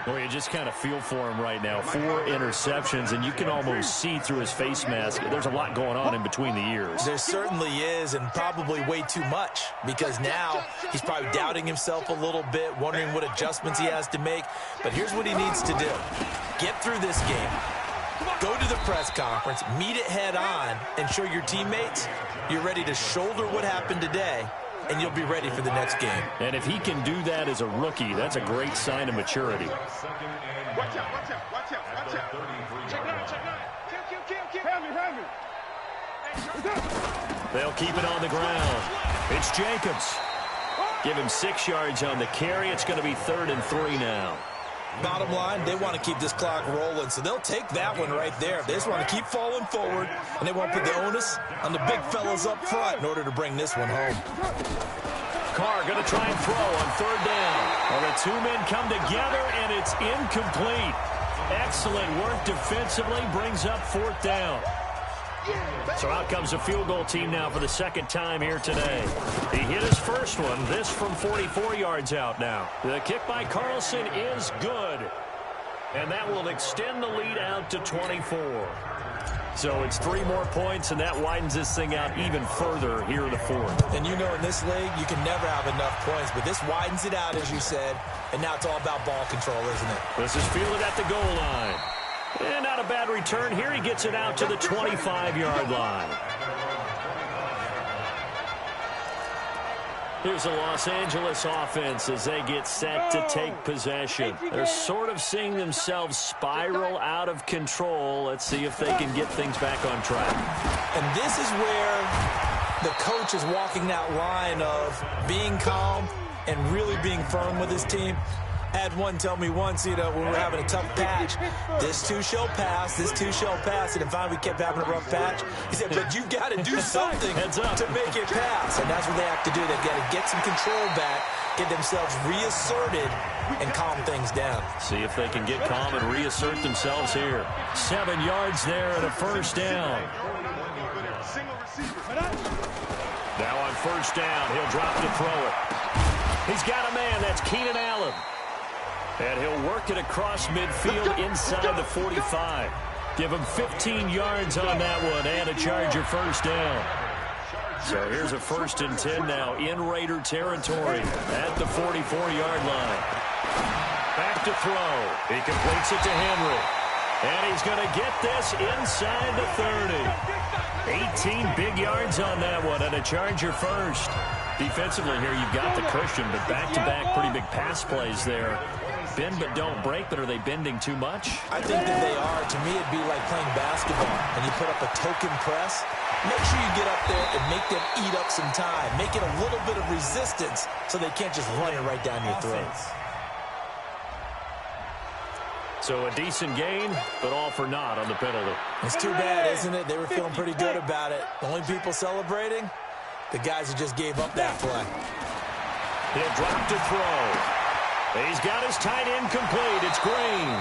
Well, you just kind of feel for him right now. 4 interceptions, and you can almost see through his face mask. There's a lot going on in between the ears. There certainly is, and probably way too much, because now he's probably doubting himself a little bit, wondering what adjustments he has to make. But here's what he needs to do. Get through this game. Go to the press conference, meet it head on, and show your teammates you're ready to shoulder what happened today, and you'll be ready for the next game. And if he can do that as a rookie, that's a great sign of maturity. Watch out, watch out, watch out, watch out. Check 9, check 9. Kill. Hand me. They'll keep it on the ground. It's Jacobs. Give him 6 yards on the carry. It's going to be 3rd and 3 now. Bottom line, they want to keep this clock rolling, so they'll take that one right there. They just want to keep falling forward, and they won't put the onus on the big fellas up front in order to bring this one home. Carr going to try and throw on 3rd down. Well, the 2 men come together, and it's incomplete. Excellent work defensively, brings up 4th down. So out comes a field goal team now for the 2nd time here today. He hit his first one, this from 44 yards out now. The kick by Carlson is good. And that will extend the lead out to 24. So it's 3 more points, and that widens this thing out even further here in the 4th. And you know in this league, you can never have enough points, but this widens it out, as you said, and now it's all about ball control, isn't it? This is fielded at the goal line. And not a bad return here. He gets it out to the 25-yard line. Here's the Los Angeles offense as they get set to take possession. They're sort of seeing themselves spiral out of control. Let's see if they can get things back on track. And this is where the coach is walking that line of being calm and really being firm with his team. Had one tell me once, when we're having a tough patch, this too shall pass, this too shall pass. And finally we kept having a rough patch. He said, but you've got to do something to make it pass. And that's what they have to do. They've got to get some control back, get themselves reasserted, and calm things down. See if they can get calm and reassert themselves here. 7 yards there and a 1st down. Now on 1st down, he'll drop to throw it. He's got a man. That's Keenan Allen. And he'll work it across midfield inside the 45. Give him 15 yards on that one and a Charger 1st down. So here's a 1st and 10 now in Raider territory at the 44-yard line. Back to throw. He completes it to Henry. And he's going to get this inside the 30. 18 big yards on that one and a Charger 1st. Defensively here, you've got the cushion, but back-to-back pretty big pass plays there. Bend but don't break, but are they bending too much? I think that they are. To me, it'd be like playing basketball, and you put up a token press. Make sure you get up there and make them eat up some time. Make it a little bit of resistance so they can't just run it right down your throat. So a decent gain, but all for naught on the penalty. It's too bad, isn't it? They were feeling pretty good about it. The only people celebrating, the guys who just gave up that play. He'll drop to throw. He's got his tight end complete. It's Green.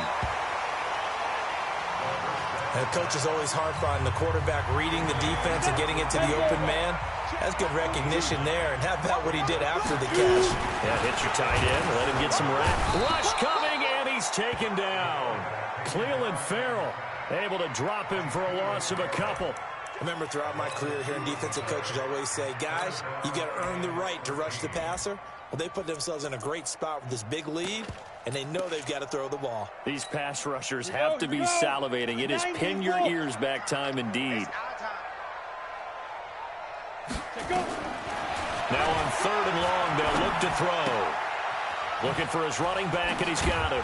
And the coach is always harp on the quarterback reading the defense and getting it to the open man. That's good recognition there. And how about what he did after the catch? Yeah, hit your tight end. Let him get some rep. Rush coming, and he's taken down. Cleveland Farrell able to drop him for a loss of a couple. I remember throughout my career hearing defensive coaches always say, guys, you got to earn the right to rush the passer. Well, they put themselves in a great spot with this big lead, and they know they've got to throw the ball. These pass rushers have to be salivating. It is pin your ears back time indeed. Now on 3rd and long, they'll look to throw. Looking for his running back, and he's got him.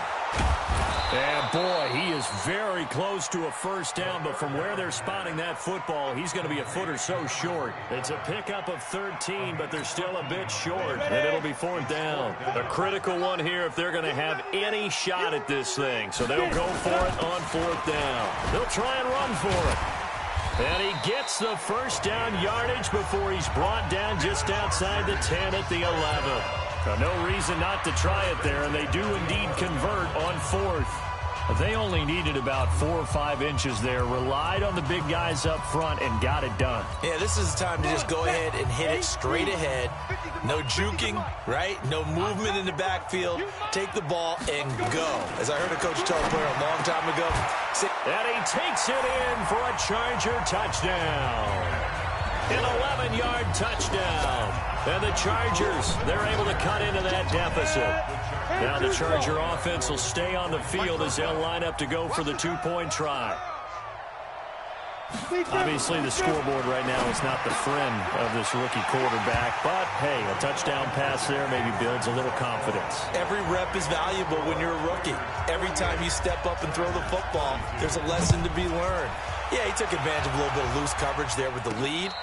And boy, he is very close to a first down, but from where they're spotting that football, he's going to be a foot or so short. It's a pickup of 13, but they're still a bit short, and it'll be 4th down. A critical one here if they're going to have any shot at this thing. So they'll go for it on 4th down. They'll try and run for it. And he gets the first down yardage before he's brought down just outside the 10 at the 11. No reason not to try it there, and they do indeed convert on 4th. They only needed about 4 or 5 inches there, relied on the big guys up front, and got it done. Yeah, this is the time to just go ahead and hit it straight ahead. No juking, right? No movement in the backfield. Take the ball and go. As I heard a coach tell a player a long time ago. And he takes it in for a Charger touchdown. An 11-yard touchdown. And the Chargers, they're able to cut into that deficit. Now the Charger offense will stay on the field as they'll line up to go for the 2-point try. Obviously, the scoreboard right now is not the friend of this rookie quarterback, but, hey, a touchdown pass there maybe builds a little confidence. Every rep is valuable when you're a rookie. Every time you step up and throw the football, there's a lesson to be learned. Yeah, he took advantage of a little bit of loose coverage there with the lead,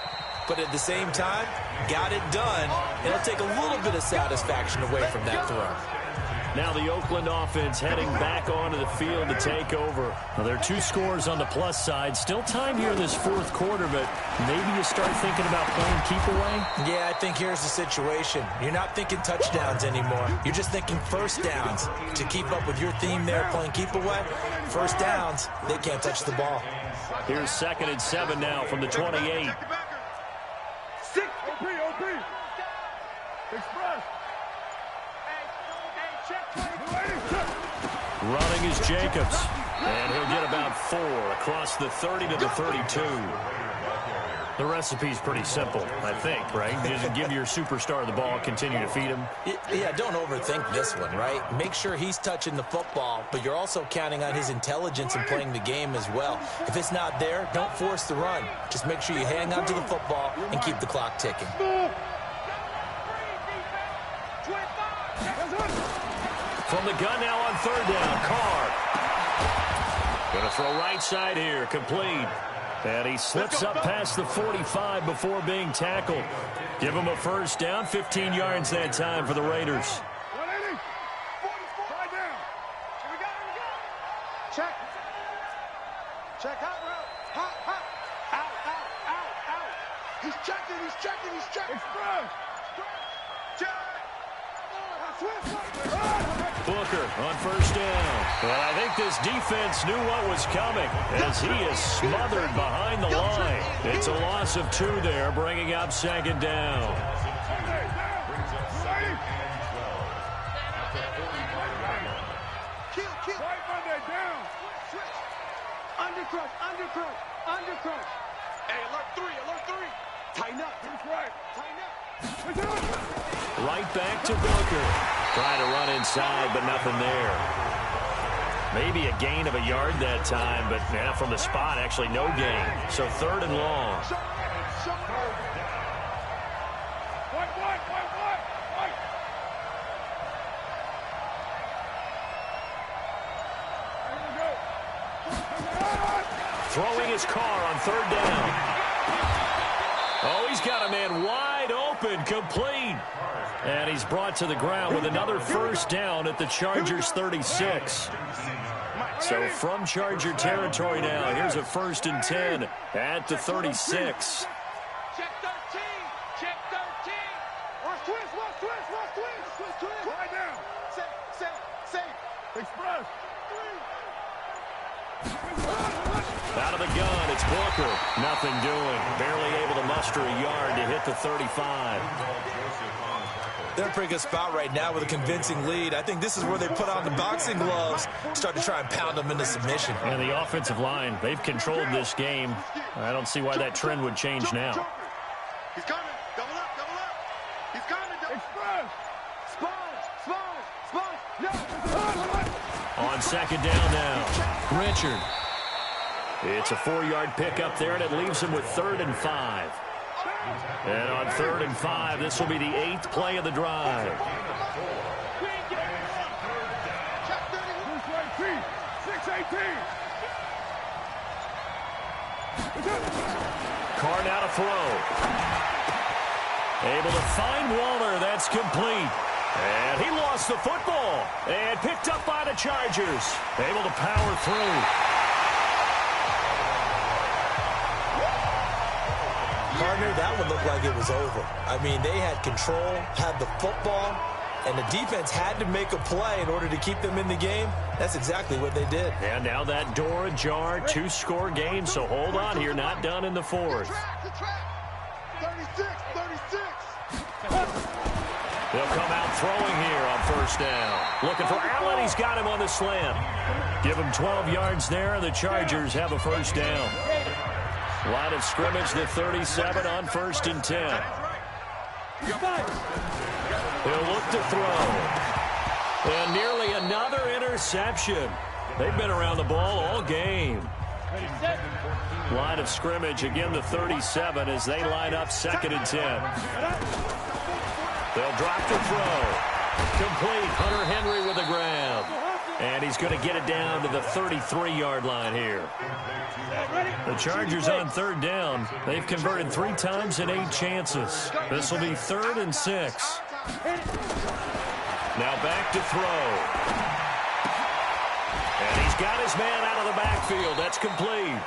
but at the same time, got it done. It'll take a little bit of satisfaction away from that throw. Now the Oakland offense heading back onto the field to take over. Now there are 2 scores on the plus side. Still time here in this 4th quarter, but maybe you start thinking about playing keep away? Yeah, I think here's the situation. You're not thinking touchdowns anymore. You're just thinking first downs. To keep up with your theme there, playing keep away, first downs, they can't touch the ball. Here's 2nd and 7 now from the 28. OP. Express. Running is Jacobs. And he'll get about 4 across the 30 to the 32. The recipe's pretty simple, I think, right? You just give your superstar the ball, continue to feed him. Yeah, don't overthink this one, right? Make sure he's touching the football, but you're also counting on his intelligence in playing the game as well. If it's not there, don't force the run. Just make sure you hang on to the football and keep the clock ticking. From the gun now on 3rd down, Carr. Going to throw right side here, complete. And he slips up past the 45 before being tackled. Give him a first down, 15 yards that time for the Raiders. 180. 44. Down. Here we go. Check. Check hot route. Hot. Out. He's checking. Express. Check. Booker on first down. And I think this defense knew what was coming as he is smothered behind the line. It's a loss of 2 there, bringing up 2nd down. Kill. Monday down. Undercrush. Hey, alert 3. Tighten up. Tighten up. Right back to Booker. Trying to run inside, but nothing there. Maybe a gain of a yard that time, but from the spot, actually no gain. So 3rd and long. Throwing his Carr on 3rd down. Oh, he's got a man wide open, complete. And he's brought to the ground with another first down at the Chargers 36. So from Charger territory now, here's a 1st and 10 at the 36. Check 13. Watch twist. Lie down. Safe. Express. Out of the gun, it's Booker. Nothing doing. Barely able to muster a yard to hit the 35. They're in a pretty good spot right now with a convincing lead. I think this is where they put on the boxing gloves, start to try and pound them into submission. And the offensive line, they've controlled this game. I don't see why that trend would change now. He's coming. Double up, double up. He's coming. Express. Sponge. No. On second down now, Richard. It's a 4-yard pickup there, and it leaves him with 3rd and 5. And on 3rd and 5, this will be the 8th play of the drive. Carr now to throw. Able to find Waller. That's complete. And he lost the football. And picked up by the Chargers. Able to power through. Partner, that one looked like it was over. I mean, they had control, had the football, and the defense had to make a play in order to keep them in the game. That's exactly what they did. And now that door ajar, 2-score game, so hold on here, not done in the 4th. 36. They'll come out throwing here on 1st down. Looking for Allen, he's got him on the slant. Give him 12 yards there, and the Chargers have a 1st down. Line of scrimmage, the 37 on 1st and 10. He'll look to throw. And nearly another interception. They've been around the ball all game. Line of scrimmage, again the 37 as they line up 2nd and 10. They'll drop the throw. Complete. Hunter Henry with the grab. And he's going to get it down to the 33-yard line here. The Chargers on 3rd down. They've converted 3 times in 8 chances. This will be 3rd and 6. Now back to throw. And he's got his man out of the backfield. That's complete.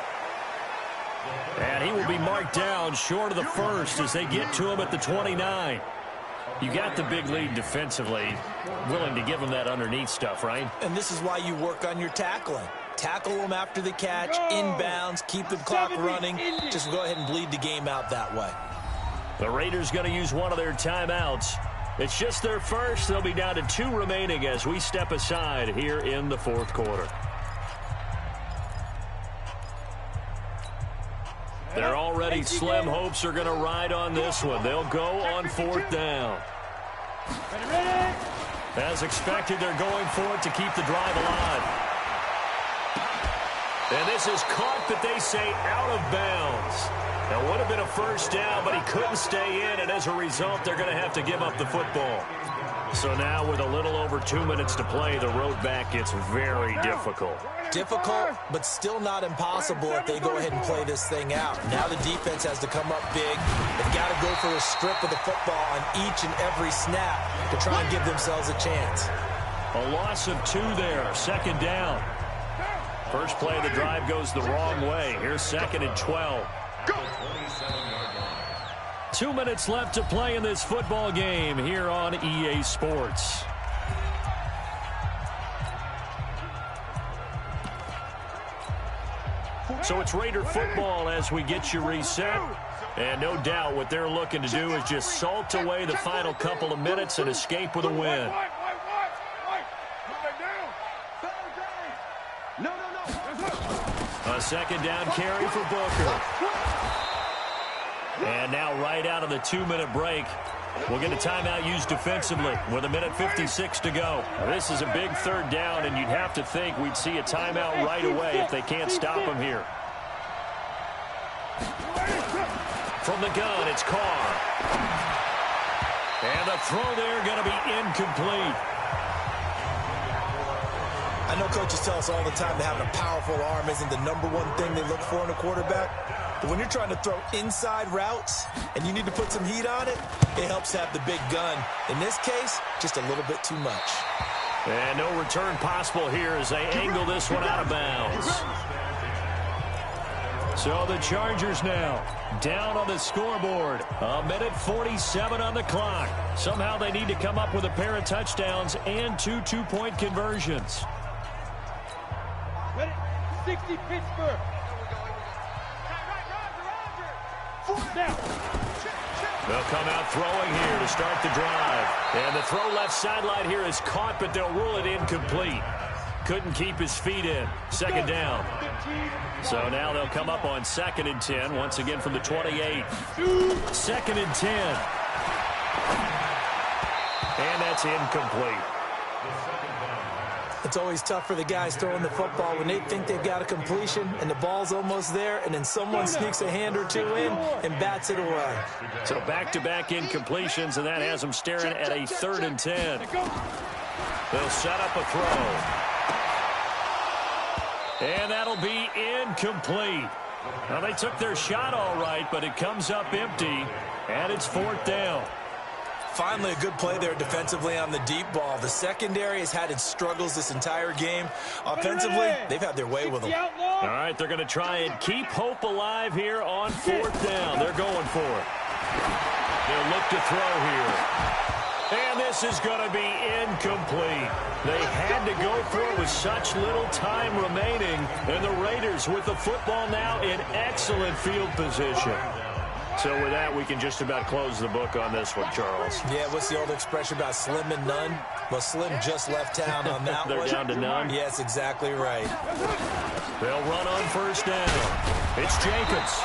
And he will be marked down short of the 1st as they get to him at the 29. You got the big lead defensively. Willing to give him that underneath stuff, right? And this is why you work on your tackling. Tackle them after the catch, inbounds, keep the clock running. Just go ahead and bleed the game out that way. The Raiders going to use one of their timeouts. It's just their first. They'll be down to 2 remaining as we step aside here in the 4th quarter. Their already slim hopes are going to ride on this one. They'll go on 4th down. As expected, they're going for it to keep the drive alive. And this is caught, but they say out of bounds. That would have been a 1st down, but he couldn't stay in, and as a result, they're going to have to give up the football. So now with a little over 2 minutes to play, the road back gets very difficult. Difficult, but still not impossible if they go ahead and play this thing out. Now the defense has to come up big. They've got to go for a strip of the football on each and every snap to try and give themselves a chance. A loss of 2 there, 2nd down. First play of the drive goes the wrong way. Here's 2nd and 12. 2 minutes left to play in this football game here on EA Sports. So it's Raider football as we get you reset. And no doubt what they're looking to do is just salt away the final couple of minutes and escape with a win. A 2nd down carry for Booker. And now right out of the 2-minute break, we'll get a timeout used defensively with 1:56 to go. This is a big 3rd down, and you'd have to think we'd see a timeout right away if they can't stop him here. From the gun, it's Carr. And the throw there going to be incomplete. I know coaches tell us all the time that having a powerful arm isn't the #1 thing they look for in a quarterback. But when you're trying to throw inside routes and you need to put some heat on it, it helps have the big gun. In this case, just a little bit too much. And no return possible here as they angle this one out of bounds. So the Chargers now down on the scoreboard. 1:47 on the clock. Somehow they need to come up with a pair of touchdowns and 2 two-point conversions. 60 Pittsburgh. Now. They'll come out throwing here to start the drive. And the throw left sideline here is caught, but they'll rule it incomplete. Couldn't keep his feet in. Second down. So now they'll come up on 2nd and 10, once again from the 28. 2nd and 10. And that's incomplete. It's always tough for the guys throwing the football when they think they've got a completion and the ball's almost there, and then someone sneaks a hand or two in and bats it away. So back-to-back incompletions, and that has them staring at a 3rd and 10. They'll set up a throw. And that'll be incomplete. Well, they took their shot all right, but it comes up empty, and it's 4th down. Finally, a good play there defensively on the deep ball. The secondary has had its struggles this entire game. Offensively, they've had their way with them. All right, they're going to try and keep hope alive here on 4th down. They're going for it. They'll look to throw here. And this is going to be incomplete. They had to go for it with such little time remaining. And the Raiders with the football now in excellent field position. So with that, we can just about close the book on this one, Charles. Yeah, what's the old expression about slim and none? Well, Slim just left town on that They're one. down to none? Yes, exactly right. They'll run on 1st down. It's Jacobs.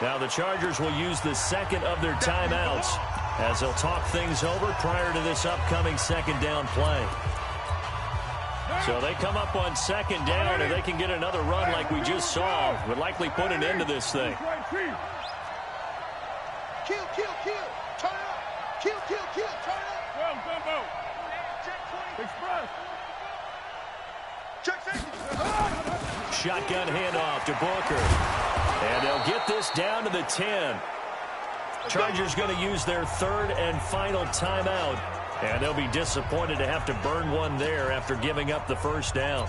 Now the Chargers will use the 2nd of their timeouts as they'll talk things over prior to this upcoming 2nd down play. So they come up on 2nd down, and they can get another run like we just saw. Would likely put an end to this thing. Kill, turn it up. Kill, turn it up. Well, Gumbo. Express. Check safety. Shotgun handoff to Booker. And they'll get this down to the 10. Chargers going to use their 3rd and final timeout. And they'll be disappointed to have to burn one there after giving up the 1st down.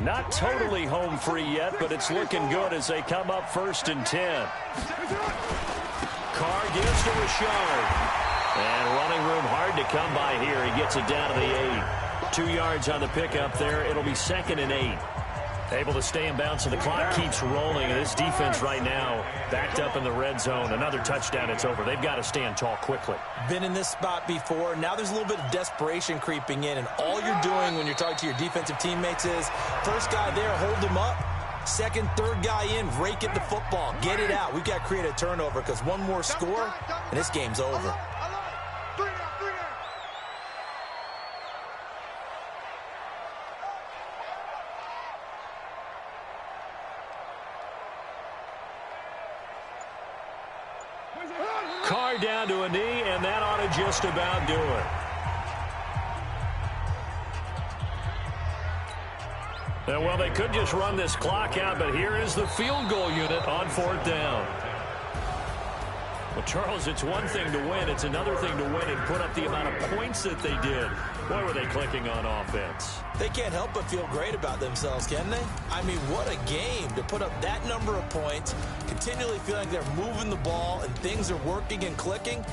Not totally home free yet, but it's looking good as they come up 1st and 10. Carr gives to Richard. And running room hard to come by here. He gets it down to the 8. 2 yards on the pickup there. It'll be 2nd and 8. Able to stay in bounds, so the clock keeps rolling. And this defense right now backed up in the red zone. Another touchdown, it's over. They've got to stand tall quickly. Been in this spot before. Now there's a little bit of desperation creeping in. And all you're doing when you're talking to your defensive teammates is, first guy there, hold him up. 2nd, 3rd guy in, rake at the football. Get it out. We've got to create a turnover because one more score, and this game's over. Carr down to a knee, and that ought to just about do it. Well, they could just run this clock out, but here is the field goal unit on 4th down. Well, Charles, it's one thing to win. It's another thing to win and put up the amount of points that they did. Boy, were they clicking on offense. They can't help but feel great about themselves, can they? I mean, what a game to put up that number of points, continually feeling like they're moving the ball and things are working and clicking.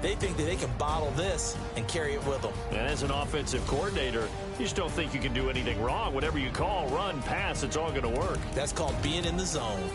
They think that they can bottle this and carry it with them. And as an offensive coordinator, you just don't think you can do anything wrong. Whatever you call, run, pass, it's all going to work. That's called being in the zone.